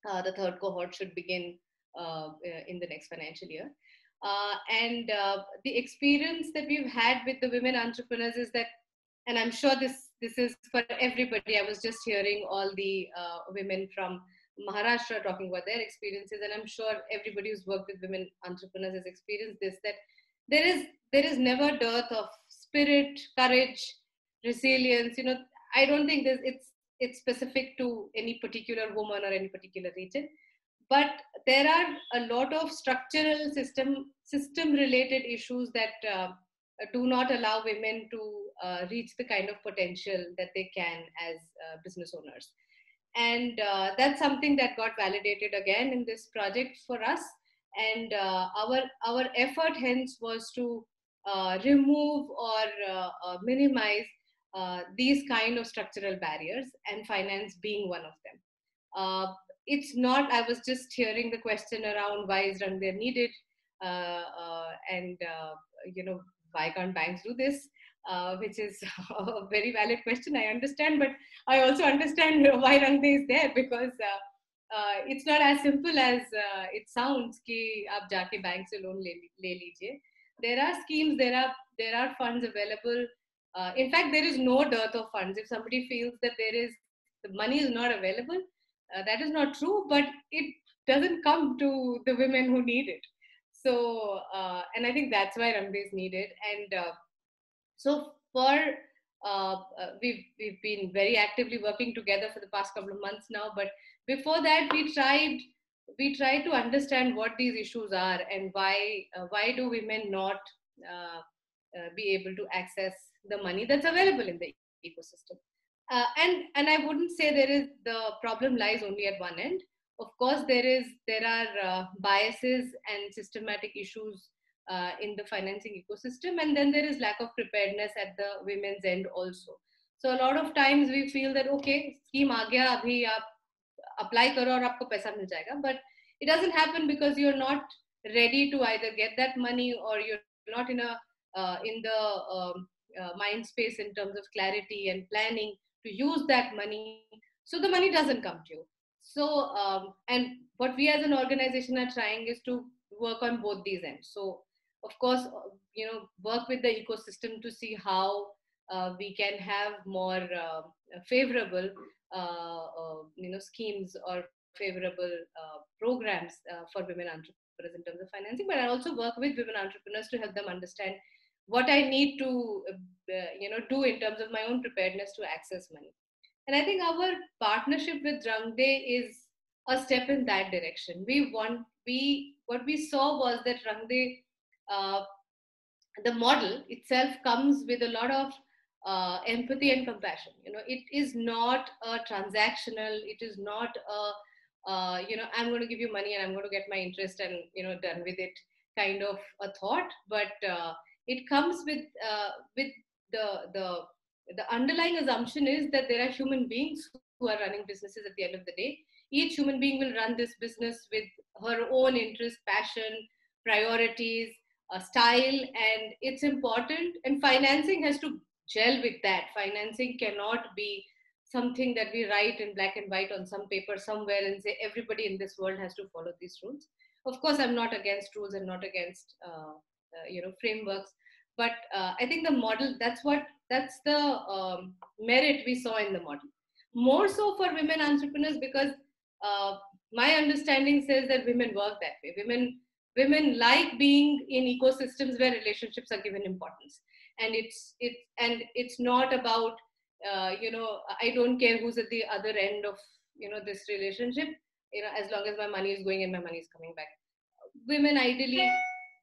the third cohort should begin in the next financial year. The experience that we've had with the women entrepreneurs is that, and I'm sure this is for everybody. I was just hearing all the women from Maharashtra talking about their experiences, and I'm sure everybody who's worked with women entrepreneurs has experienced this, that there is never dearth of spirit, courage, resilience. I don't think it's specific to any particular woman or any particular region. But there are a lot of structural system related issues that do not allow women to reach the kind of potential that they can as business owners. And that's something that got validated again in this project for us. And our effort hence was to remove or minimize these kind of structural barriers, and finance being one of them. it's not, I was just hearing the question around why is Rang De needed, and why can't banks do this, which is a very valid question. I understand, but I also understand why Rang De is there, because it's not as simple as it sounds कि आप जाके bank से loan ले लीजिए. There are schemes, there are funds available. In fact, there is no dearth of funds. If somebody feels that the money is not available, that is not true, but it doesn't come to the women who need it. So, and I think that's why Rang De is needed. And so we've been very actively working together for the past couple of months now. But before that, we tried to understand what these issues are and why do women not be able to access the money that's available in the ecosystem. And I wouldn't say the problem lies only at one end. Of course, there are biases and systematic issues in the financing ecosystem, and then there is lack of preparedness at the women's end also. So a lot of times we feel that okay, scheme aa gaya, abhi aap apply karo aur aapko paisa mil jayega, but it doesn't happen because you're not ready to either get that money, or you're not in the mind space in terms of clarity and planning to use that money. So the money doesn't come to you. So and what we as an organization are trying is to work on both these ends. So of course, work with the ecosystem to see how we can have more favorable schemes or favorable programs for women entrepreneurs in terms of financing. But I also work with women entrepreneurs to help them understand what I need to do in terms of my own preparedness to access money. And I think our partnership with Rang De is a step in that direction. What we saw was that Rang De, the model itself comes with a lot of empathy and compassion. It is not a transactional. It is not I'm going to give you money and I'm going to get my interest and done with it kind of a thought. But it comes with the underlying assumption is that there are human beings who are running businesses at the end of the day. Each human being will run this business with her own interest, passion, priorities, style, and it's important. And financing has to gel with that. Financing cannot be something that we write in black and white on some paper somewhere and say everybody in this world has to follow these rules. Of course, I'm not against rules and not against frameworks, but I think the model, that's the merit we saw in the model. More so for women entrepreneurs, because my understanding says that women work that way. Women like being in ecosystems where relationships are given importance, and it's not about I don't care who's at the other end of this relationship, as long as my money is going and my money is coming back. Women ideally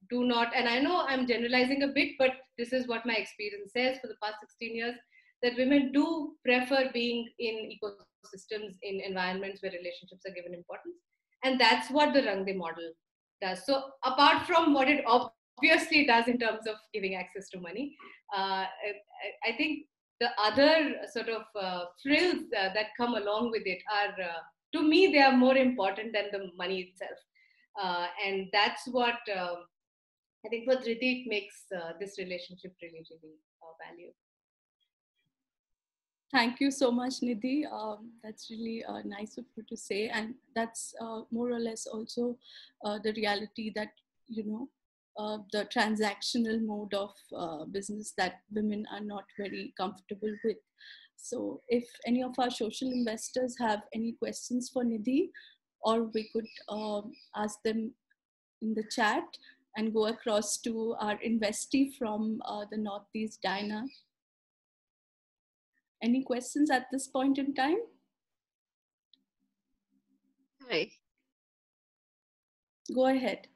do not, and I know I'm generalizing a bit, but this is what my experience says for the past 16 years, that women do prefer being in ecosystems, in environments where relationships are given importance. And that's what the Rang De model does. So apart from what it obviously does in terms of giving access to money, I think the other sort of frills that come along with it are, to me, they are more important than the money itself. And that's what I think for Dhriti makes this relationship really, really valuable. Thank you so much, Nidhi. That's really nice of you to say. And that's more or less also the reality that, the transactional mode of business that women are not very comfortable with. So if any of our social investors have any questions for Nidhi, or we could ask them in the chat and go across to our investee from the Northeast, Diana. Any questions at this point in time? Hi. Go ahead.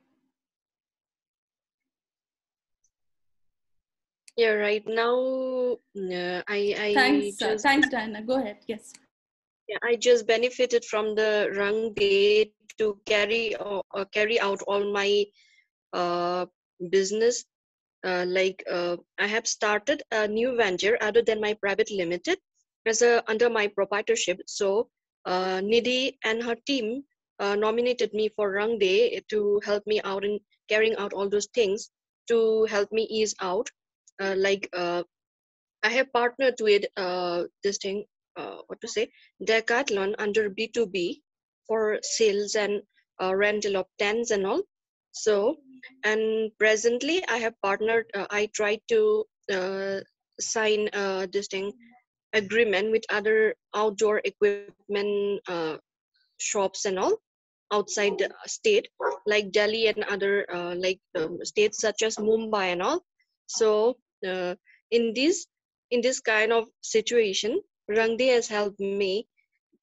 Yeah, right now, Thanks, Diana. Go ahead. Yes. Yeah, I just benefited from the Rang De to carry out all my business. I have started a new venture other than my private limited as under my proprietorship. So Nidhi and her team nominated me for Rang Day to help me out in carrying out all those things to help me ease out. I have partnered with this thing, Decathlon under B2B for sales and rental of tents and all. So, and presently I have partnered, I tried to sign this thing agreement with other outdoor equipment shops and all outside the state, like Delhi and other states such as Mumbai and all. So in this kind of situation, Rangde has helped me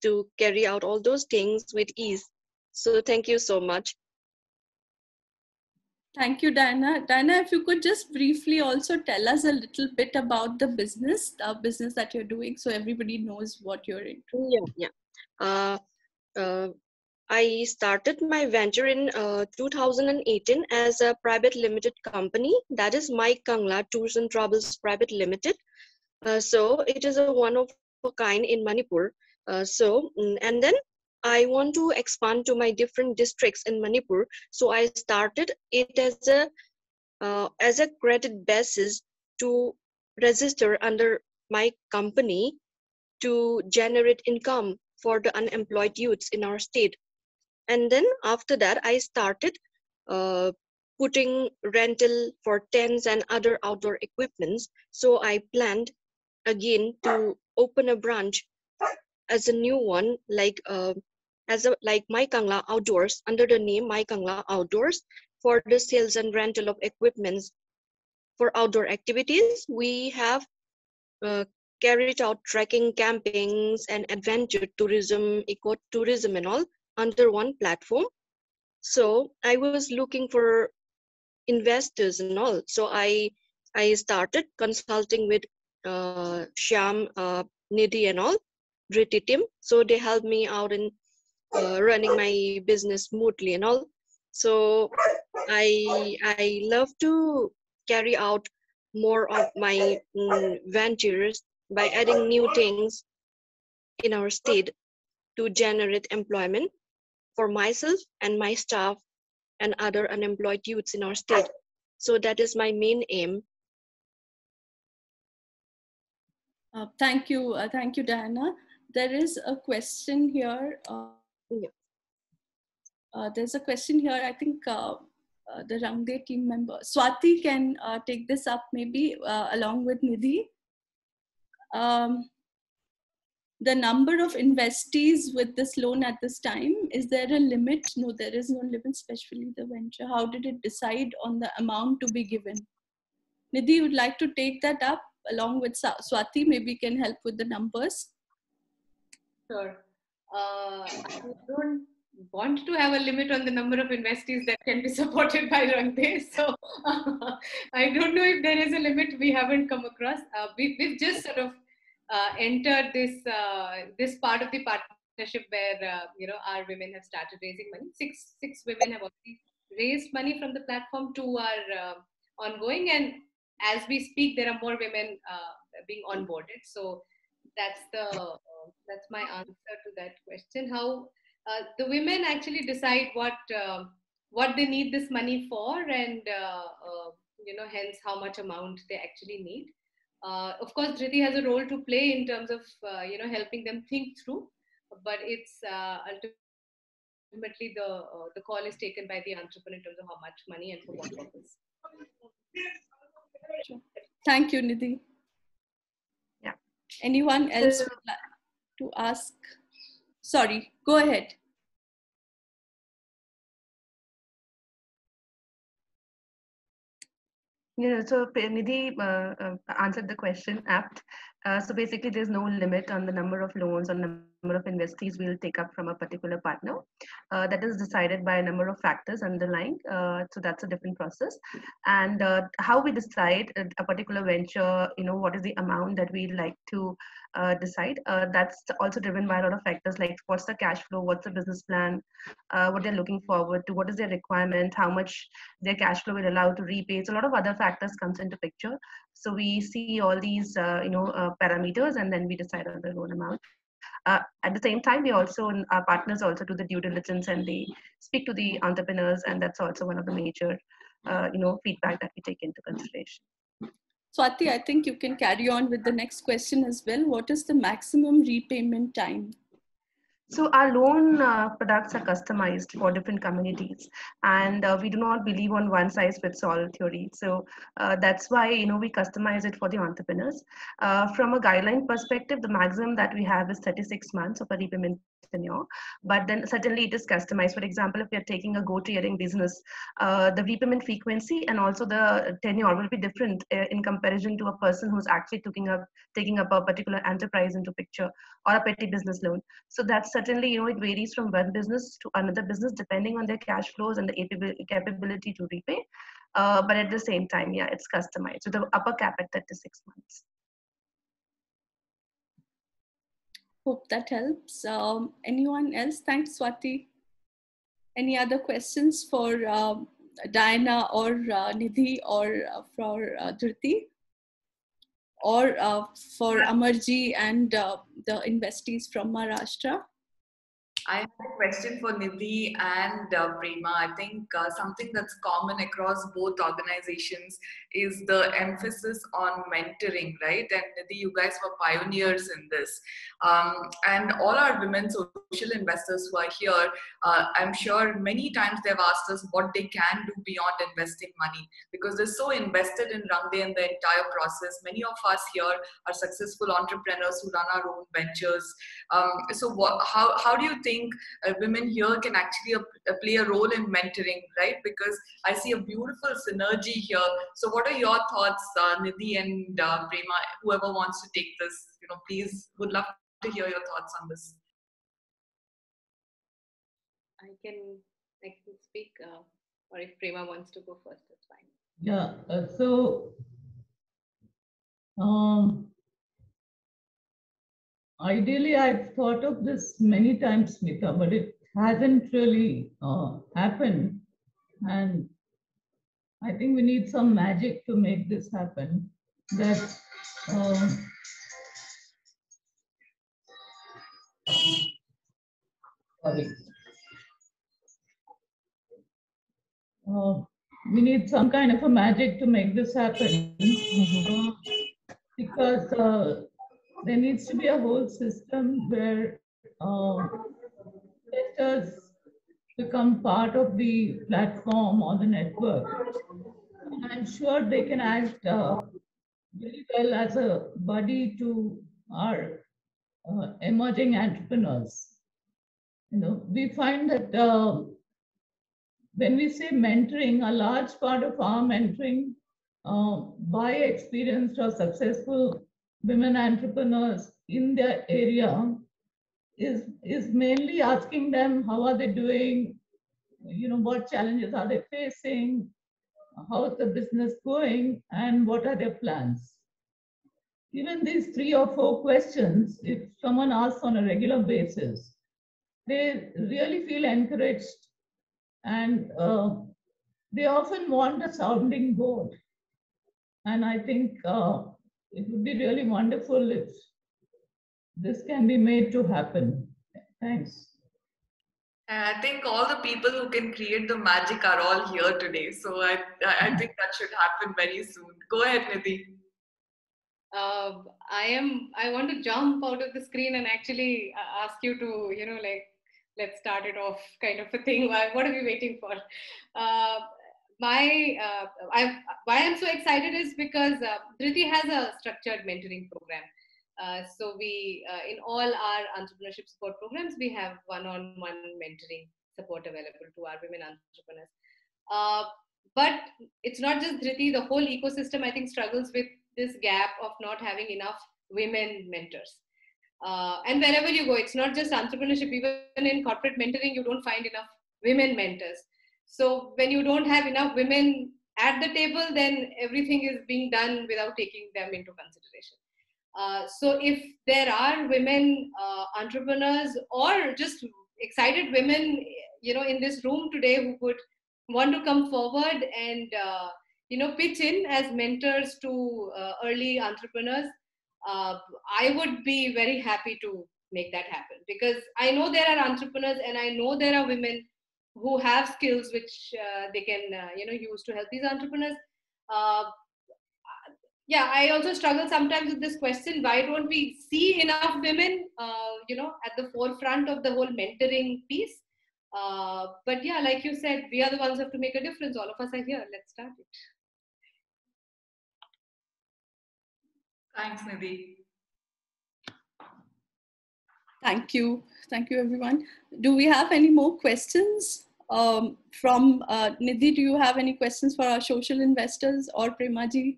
to carry out all those things with ease. So thank you so much. Thank you, Diana. Diana, if you could just briefly also tell us a little bit about the business that you're doing, so everybody knows what you're into. Yeah. I started my venture in 2018 as a private limited company, that is My Kangla Tours and Travels Private Limited. So it is a one of a kind in Manipur. And then I want to expand to my different districts in Manipur. So I started it as a credit basis to register under my company to generate income for the unemployed youths in our state. And then after that, I started putting rental for tents and other outdoor equipments. So I planned again to open a branch as a new one, like My Kangla Outdoors, under the name My Kangla Outdoors, for the sales and rental of equipments for outdoor activities. We have carried out trekking, campings, and adventure tourism, ecotourism, and all under one platform. So I was looking for investors and all. So I started consulting with Shyam, Nidhi, and all, Riti team. So they helped me out in running my business smoothly and all. So I love to carry out more of my ventures by adding new things in our state to generate employment for myself and my staff and other unemployed youths in our state. So that is my main aim. Thank you, Diana. There is a question here. There's a question here. I think the Rangde team member Swati can take this up maybe along with Nidhi. The number of investees with this loan at this time, is there a limit? No, there is no limit, especially the venture. How did it decide on the amount to be given? Nidhi, would like to take that up along with Swati? Maybe can help with the numbers. Sure. I don't want to have a limit on the number of investees that can be supported by Rangde. So I don't know if there is a limit. We haven't come across. We've just sort of entered this part of the partnership where our women have started raising money. Six women have already raised money from the platform. 2 are ongoing, and as we speak, there are more women being onboarded. So that's my answer to that question. How the women actually decide what they need this money for, and hence how much amount they actually need. Of course, Dhriti has a role to play in terms of helping them think through, but it's ultimately the call is taken by the entrepreneur in terms of how much money and for what purpose. Sure. Thank you, Nidhi. Yeah. Anyone else would like to ask? Sorry, go ahead. Yeah, so Nidhi answered the question apt. So basically, there's no limit on the number of loans or number of investees we'll take up from a particular partner. That is decided by a number of factors underlying. So that's a different process. And how we decide a particular venture, what is the amount that we like to decide. That's also driven by a lot of factors like what's the cash flow, what's the business plan, what they're looking forward to, what is their requirement, how much their cash flow will allow to repay. So a lot of other factors comes into picture. So we see all these parameters, and then we decide on the loan amount. At the same time, we also, our partners also do the due diligence and they speak to the entrepreneurs, and that's also one of the major, feedback that we take into consideration. Swati, I think you can carry on with the next question as well. What is the maximum repayment time? So our loan products are customized for different communities, and we do not believe on one size fits all theory. So that's why we customize it for the entrepreneurs. From a guideline perspective, the maximum that we have is 36 months of a repayment tenure, but then certainly it is customized. For example, if we are taking a goat rearing business, the repayment frequency and also the tenure will be different in comparison to a person who's actually taking up a particular enterprise into picture or a petty business loan. So that's certainly, it varies from one business to another business depending on their cash flows and the capability to repay. But at the same time, yeah, it's customized with the upper cap at 36 months. Hope that helps. Anyone else? Thanks, Swati. Any other questions for Diana or Nidhi or for Dhriti? Or for Amarji and the investees from Maharashtra? I have a question for Nidhi and Prema. I think something that's common across both organizations is the emphasis on mentoring, right? And Nidhi, you guys were pioneers in this. And all our women social investors who are here, I'm sure many times they've asked us what they can do beyond investing money, because they're so invested in Rangde and the entire process. Many of us here are successful entrepreneurs who run our own ventures. So how do you think women here can actually play a role in mentoring, right? Because I see a beautiful synergy here. So what are your thoughts, Nidhi and Prema? Whoever wants to take this, please, would love to hear your thoughts on this. I can speak, or if Prema wants to go first, that's fine. Yeah, ideally, I've thought of this many times, Smita, but it hasn't really happened. And I think we need some magic to make this happen. That we need some kind of a magic to make this happen. Because there needs to be a whole system where investors become part of the platform or the network. And I'm sure they can act very well as a buddy to our emerging entrepreneurs. We find that when we say mentoring, a large part of our mentoring by experienced or successful women entrepreneurs in their area is mainly asking them how are they doing, what challenges are they facing, how is the business going, and what are their plans. Even these 3 or 4 questions, if someone asks on a regular basis, they really feel encouraged, and they often want a sounding board. And I think it would be really wonderful if this can be made to happen. Thanks. And I think all the people who can create the magic are all here today. So I think that should happen very soon. Go ahead, Nidhi. I want to jump out of the screen and actually ask you to, let's start it off kind of a thing. What are we waiting for? Why I'm so excited is because Dhriti has a structured mentoring program. So we, in all our entrepreneurship support programs, we have one-on-one mentoring support available to our women entrepreneurs. But it's not just Dhriti, the whole ecosystem, I think, struggles with this gap of not having enough women mentors. And wherever you go, it's not just entrepreneurship, even in corporate mentoring, you don't find enough women mentors. So when you don't have enough women at the table, then everything is being done without taking them into consideration. So if there are women entrepreneurs or just excited women, in this room today who would want to come forward and, pitch in as mentors to early entrepreneurs, I would be very happy to make that happen. Because I know there are entrepreneurs and I know there are women who have skills which they can use to help these entrepreneurs. Yeah, I also struggle sometimes with this question: why don't we see enough women, at the forefront of the whole mentoring piece? But yeah, like you said, we are the ones who have to make a difference. All of us are here. Let's start it. Thanks, Nidhi. Thank you. Thank you, everyone. Do we have any more questions from Nidhi? Do you have any questions for our social investors or Premaji?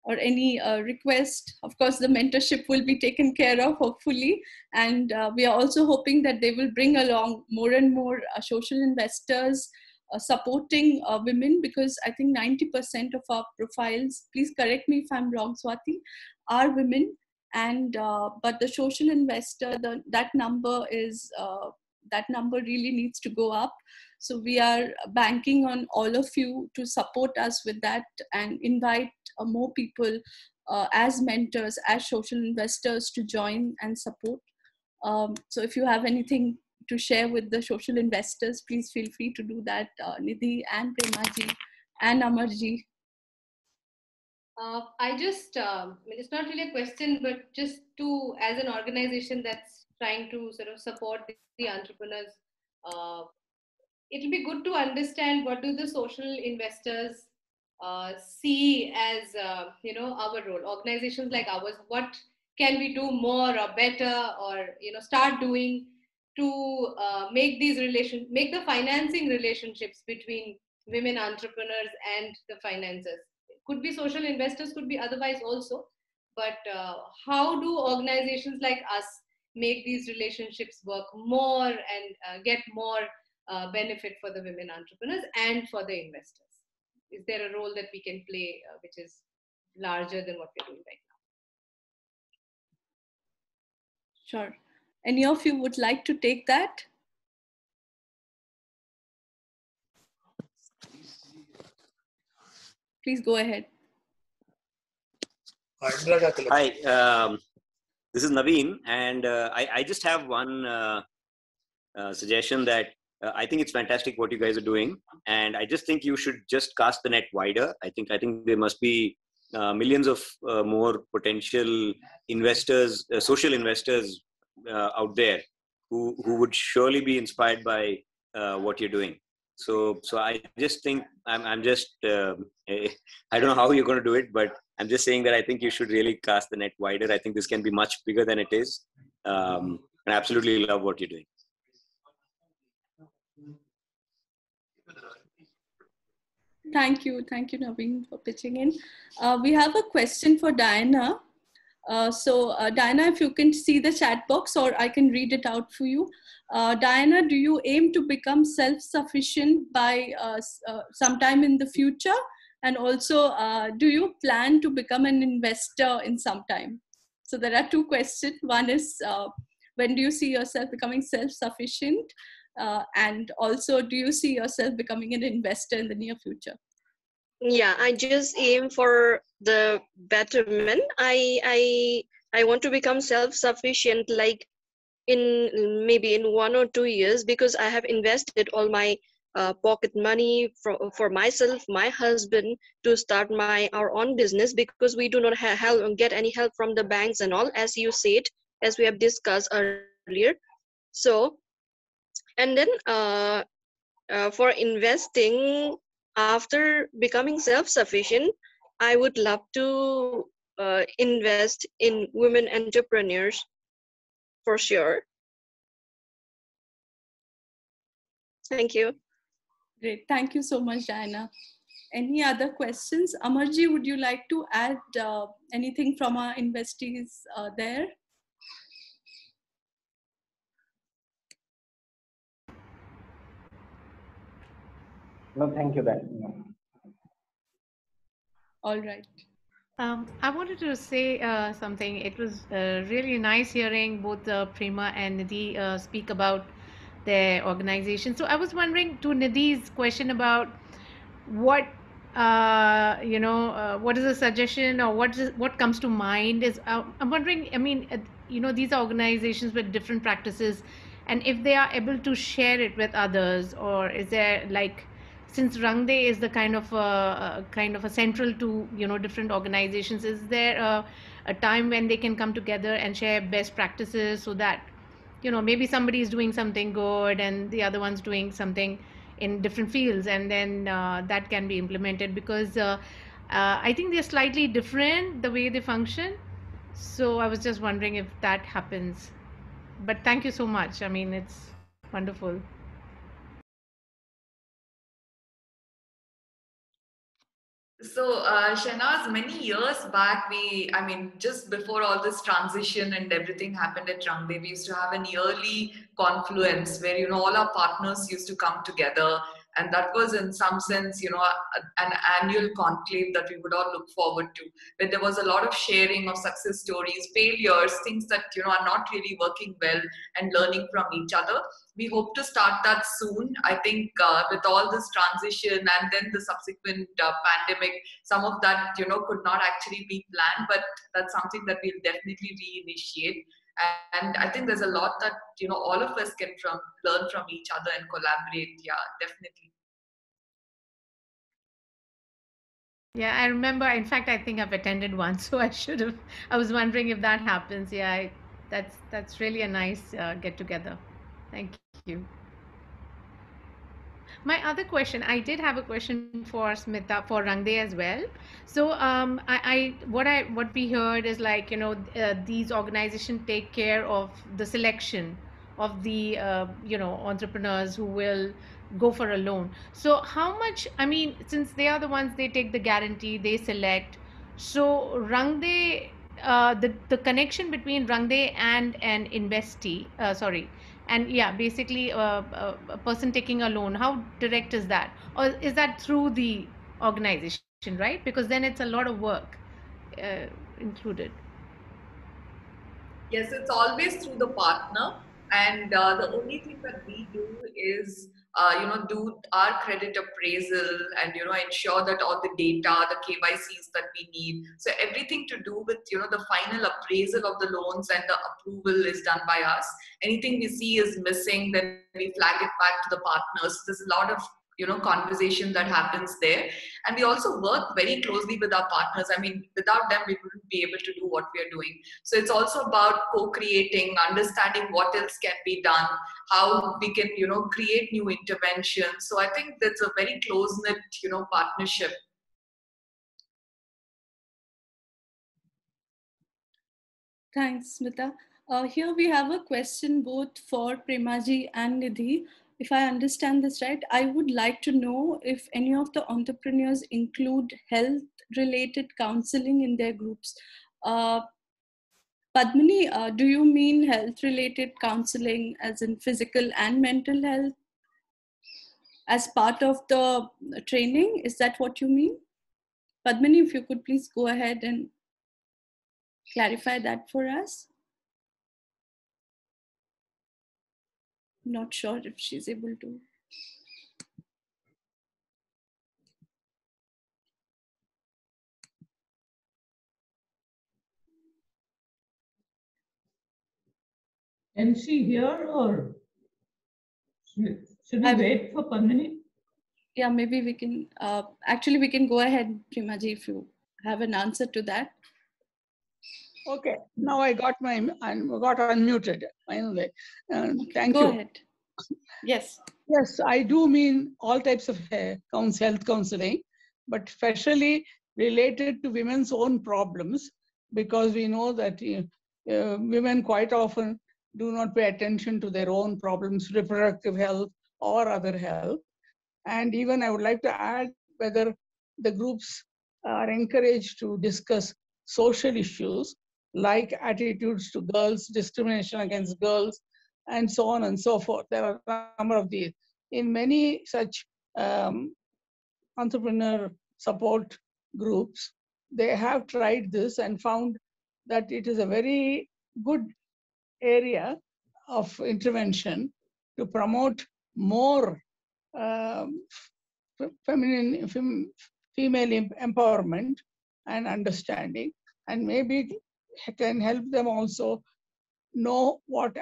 Or any request? Of course, the mentorship will be taken care of, hopefully. And we are also hoping that they will bring along more and more social investors supporting women, because I think 90% of our profiles, please correct me if I'm wrong, Swati, are women. And but the social investor, that number really needs to go up. So we are banking on all of you to support us with that and invite more people as mentors, as social investors to join and support. So if you have anything to share with the social investors, please feel free to do that, Nidhi and Premaji and Amarji. I just, it's not really a question, but just to, as an organization that's trying to sort of support the entrepreneurs, it'll be good to understand what do the social investors see as, our role. Organizations like ours, what can we do more or better, or, start doing to make the financing relationships between women entrepreneurs and the financiers. Could be social investors, could be otherwise also. But how do organizations like us make these relationships work more and get more benefit for the women entrepreneurs and for the investors? Is there a role that we can play which is larger than what we're doing right now? Sure. Any of you would like to take that? Please go ahead. Hi, this is Naveen, and I just have one suggestion that I think it's fantastic what you guys are doing, and I just think you should just cast the net wider. I think there must be millions of more potential investors, social investors out there who would surely be inspired by what you're doing. So I just think I'm just I don't know how you're going to do it, but I'm just saying that I think you should really cast the net wider. I think this can be much bigger than it is, and I absolutely love what you're doing. Thank you, Naveen, for pitching in. We have a question for Diana. Diana, if you can see the chat box, or I can read it out for you. Diana, do you aim to become self-sufficient by sometime in the future? And also, do you plan to become an investor in some time? So there are two questions. One is, when do you see yourself becoming self-sufficient? And also, do you see yourself becoming an investor in the near future? Yeah, I just aim for the betterment. I want to become self-sufficient, like maybe in 1 or 2 years, because I have invested all my pocket money for myself, my husband, to start our own business, because we do not get any help from the banks and all, as you said, as we have discussed earlier. So, and then for investing, after becoming self-sufficient, I would love to invest in women entrepreneurs for sure. Thank you. Great. Thank you so much, Diana. Any other questions? Amarji, would you like to add anything from our investees there? No, thank you. No. All right. I wanted to say something. It was really nice hearing both Prema and Nidhi speak about their organization. So I was wondering, to Nidhi's question about what what is a suggestion, or what comes to mind is, I'm wondering, I mean, these are organizations with different practices, and if they are able to share it with others, or is there like, since Rangde is the kind of a central to different organizations, is there a time when they can come together and share best practices, so that maybe somebody is doing something good and the other one's doing something in different fields, and then that can be implemented, because I think they're slightly different the way they function. So I was just wondering if that happens. But thank you so much. I mean, it's wonderful. So, Shehnaz, many years back, just before all this transition and everything happened at Rangde, we used to have an yearly confluence where, all our partners used to come together. And that was in some sense, an annual conclave that we would all look forward to, where there was a lot of sharing of success stories, failures, things that, are not really working well, and learning from each other. We hope to start that soon. I think with all this transition and then the subsequent pandemic, some of that, could not actually be planned, but that's something that we'll definitely reinitiate. And I think there's a lot that, all of us can learn from each other and collaborate. Yeah, definitely. Yeah, I remember. In fact, I think I've attended one, so I was wondering if that happens. Yeah, that's really a nice get together. Thank you. My other question, I did have a question for Smita, for Rangde as well. So what we heard is like, these organizations take care of the selection of the entrepreneurs who will go for a loan. So how much, I mean, since they are the ones, they take the guarantee, they select. So Rangde, the connection between Rangde and an investee, and yeah, basically a person taking a loan, how direct is that, or is that through the organization, right? Because then it's a lot of work included. Yes, it's always through the partner, and the only thing that we do is do our credit appraisal and ensure that all the data, the KYCs that we need, so everything to do with the final appraisal of the loans and the approval is done by us. Anything we see is missing, then we flag it back to the partners. There's a lot of conversation that happens there, and we also work very closely with our partners. I mean, without them we wouldn't be able to do what we are doing. So it's also about co-creating, understanding what else can be done, how we can create new interventions. So I think that's a very close-knit partnership. Thanks, Smita. Here we have a question both for Premaji and Nidhi. If I understand this right, I would like to know if any of the entrepreneurs include health-related counseling in their groups. Padmini, do you mean health-related counseling as in physical and mental health as part of the training? Is that what you mean? Padmini, if you could please go ahead and clarify that for us. Not sure if she's able to. Can she hear, or should we wait for Padmini? Yeah, maybe we can, actually we can go ahead, Premaji, if you have an answer to that. Okay, now I got unmuted. Finally, thank go you. Go ahead. Yes. Yes, I do mean all types of health counseling, but especially related to women's own problems, because we know that women quite often do not pay attention to their own problems, reproductive health or other health. And even I would like to add whether the groups are encouraged to discuss social issues like attitudes to girls, discrimination against girls, and so on and so forth. There are a number of these. In many such entrepreneur support groups, they have tried this and found that it is a very good area of intervention to promote more female empowerment and understanding, and maybe can help them also know what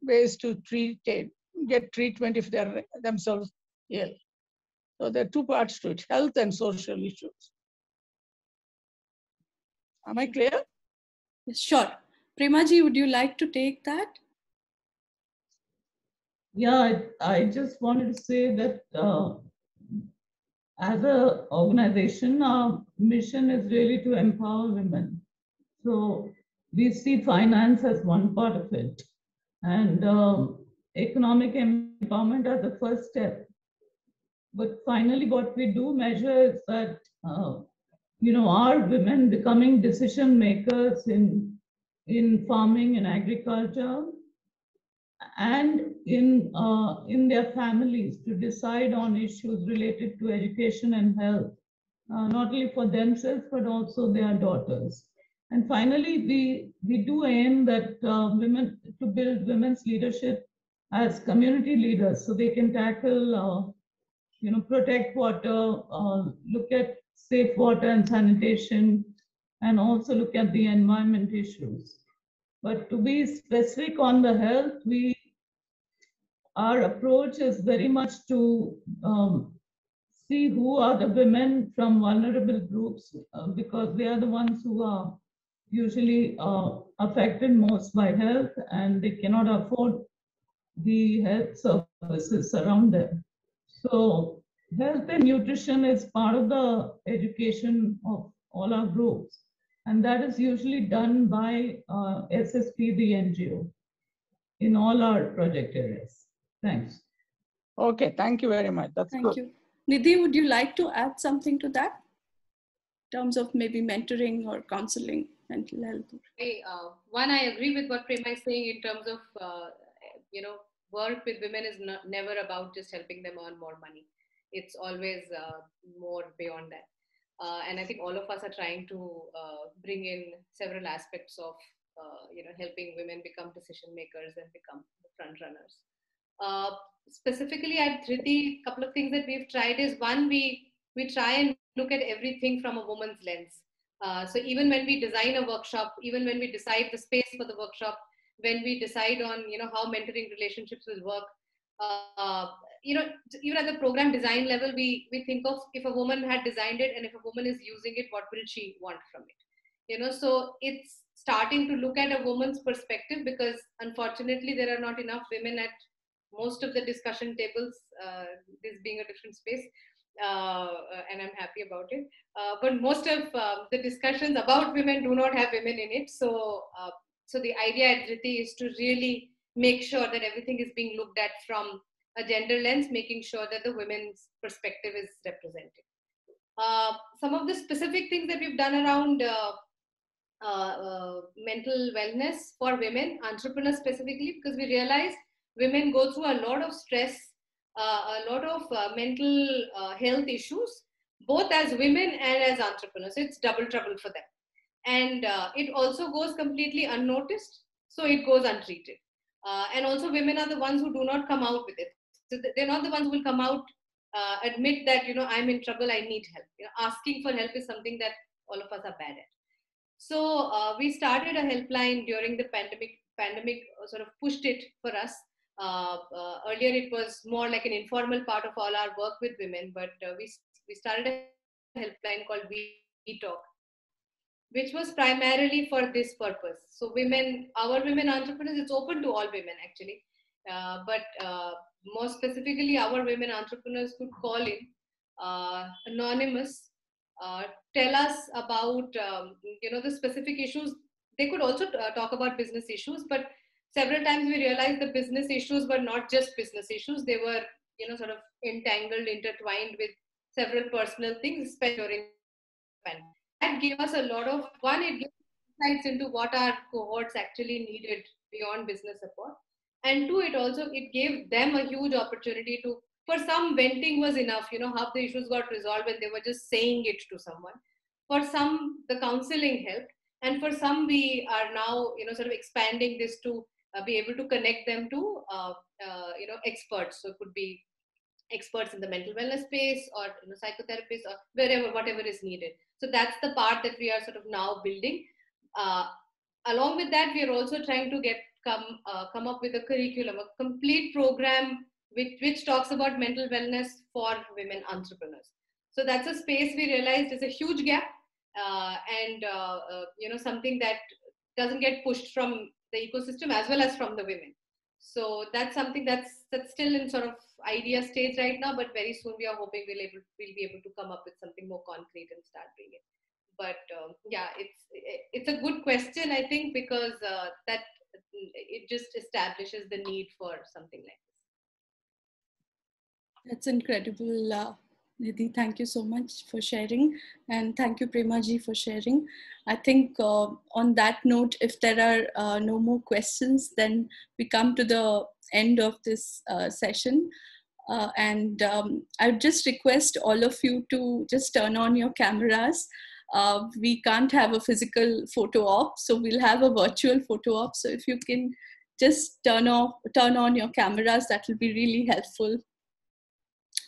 ways to get treatment if they're themselves ill. So there are two parts to it, health and social issues. Am I clear? Sure. Premaji, would you like to take that? Yeah, I just wanted to say that as an organization, our mission is really to empower women. So we see finance as one part of it, and economic empowerment as the first step. But finally, what we do measure is that are women becoming decision makers in farming and agriculture, and in their families to decide on issues related to education and health, not only for themselves but also their daughters. And finally, we do aim that women to build women's leadership as community leaders, so they can tackle, protect water, look at safe water and sanitation, and also look at the environment issues. But to be specific on the health, our approach is very much to see who are the women from vulnerable groups, because they are the ones who are usually affected most by health, and they cannot afford the health services around them. So health and nutrition is part of the education of all our groups. And that is usually done by SSP, the NGO, in all our project areas. Thanks. Okay, thank you very much. That's Thank good. you. Nidhi, would you like to add something to that? In terms of maybe mentoring or counseling mental health? One, I agree with what Prema is saying in terms of, work with women is never about just helping them earn more money. It's always more beyond that. And I think all of us are trying to bring in several aspects of, helping women become decision makers and become the front runners. Specifically at Dhriti, a couple of things that we've tried is, one, we try and look at everything from a woman's lens. So even when we design a workshop, even when we decide the space for the workshop, when we decide on how mentoring relationships will work, even at the program design level, we think of, if a woman had designed it and if a woman is using it, what will she want from it? So it's starting to look at a woman's perspective, because unfortunately there are not enough women at most of the discussion tables, this being a different space, and I'm happy about it. But most of the discussions about women do not have women in it. So the idea at Dhriti is to really make sure that everything is being looked at from a gender lens, making sure that the women's perspective is represented. Some of the specific things that we've done around mental wellness for women, entrepreneurs specifically, because we realize women go through a lot of stress, a lot of mental health issues, both as women and as entrepreneurs. It's double trouble for them. And it also goes completely unnoticed, so it goes untreated. And also women are the ones who do not come out with it. So they're not the ones who will come out, admit that, I'm in trouble, I need help. Asking for help is something that all of us are bad at. So we started a helpline during the pandemic sort of pushed it for us. Earlier it was more like an informal part of all our work with women, but we started a helpline called We Talk, which was primarily for this purpose. So our women entrepreneurs, it's open to all women actually, but more specifically our women entrepreneurs could call in, anonymous, tell us about the specific issues. They could also talk about business issues, but several times we realized the business issues were not just business issues. They were sort of entangled, intertwined with several personal things, especially during the pandemic. That gave us a lot of, one, it gave insights into what our cohorts actually needed beyond business support, and two, it gave them a huge opportunity to, for some, venting was enough. Half the issues got resolved when they were just saying it to someone. For some, the counseling helped, and for some, we are now sort of expanding this to be able to connect them to experts. So it could be experts in the mental wellness space, or psychotherapists, or whatever is needed. So that's the part that we are sort of now building. Along with that, we are also trying to get come up with a curriculum, a complete program which talks about mental wellness for women entrepreneurs. So that's a space we realized is a huge gap, and something that doesn't get pushed from the ecosystem as well as from the women. So that's something that's still in sort of idea stage right now, but very soon we are hoping we'll be able to come up with something more concrete and start doing it. But yeah, it's a good question, I think, because that it just establishes the need for something like this. That's incredible, Nidhi. Thank you so much for sharing, and thank you, Prema ji, for sharing. I think on that note, if there are no more questions, then we come to the end of this session. And I would just request all of you to just turn on your cameras. We can't have a physical photo op, so we'll have a virtual photo op. So if you can just turn on your cameras, that will be really helpful.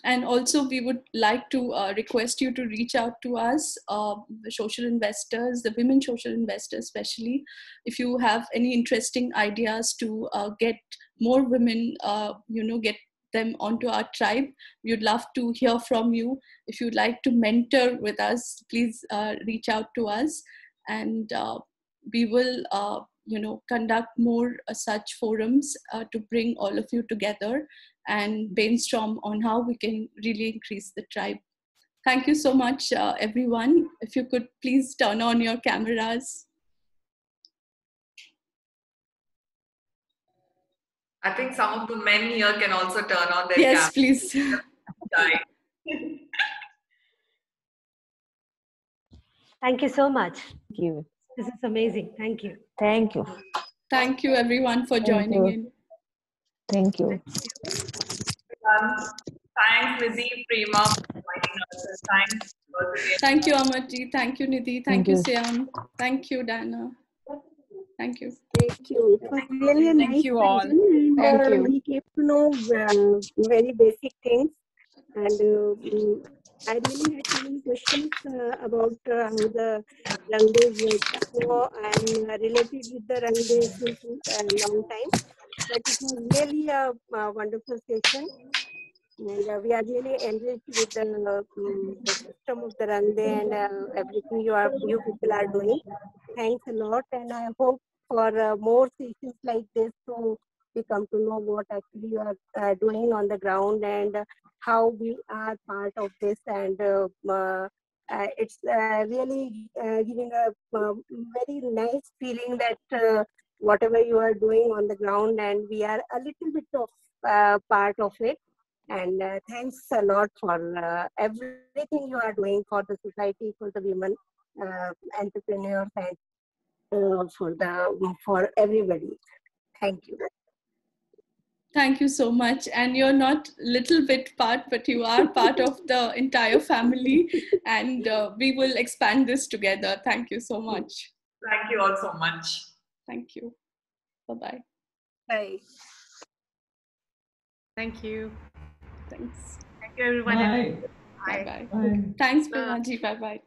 And also, we would like to request you to reach out to us, the social investors, the women social investors especially, if you have any interesting ideas to get more women, get them onto our tribe. We would love to hear from you. If you'd like to mentor with us, please reach out to us, and we will conduct more such forums to bring all of you together and brainstorm on how we can really increase the tribe. Thank you so much, everyone. If you could please turn on your cameras. I think some of the men here can also turn on their Yes, cameras. please. Thank you so much. Thank you. This is amazing. Thank you. Thank you. Thank you, everyone, for joining in. Thank you. Thanks, Nidhi, Prema, for joining us. Thanks. Thank you, Amarji. Thank you, Nidhi. Thank you, Siam. Thank you, Dana. Thank you. Thank you. It was really a nice session, and Thank you. we came to know very basic things. And I really had many questions about how the Rangde work. I'm related with the Rangde since a long time, but it was really a wonderful session. And we are really enriched with the system of the Rangde and everything you people are doing. Thanks a lot, and I hope for more sessions like this, so we come to know what actually you are doing on the ground and how we are part of this. And it's really giving a very nice feeling that whatever you are doing on the ground, and we are a little bit of part of it. And thanks a lot for everything you are doing for the society, for the women entrepreneurs, and for everybody. Thank you. Thank you so much. And you're not little bit part, but you are part of the entire family. And we will expand this together. Thank you so much. Thank you all so much. Thank you. Bye-bye. Bye. Thank you. Thanks. Thank you, everyone. Bye. Bye-bye. Bye. Thanks, Prema ji. Bye-bye.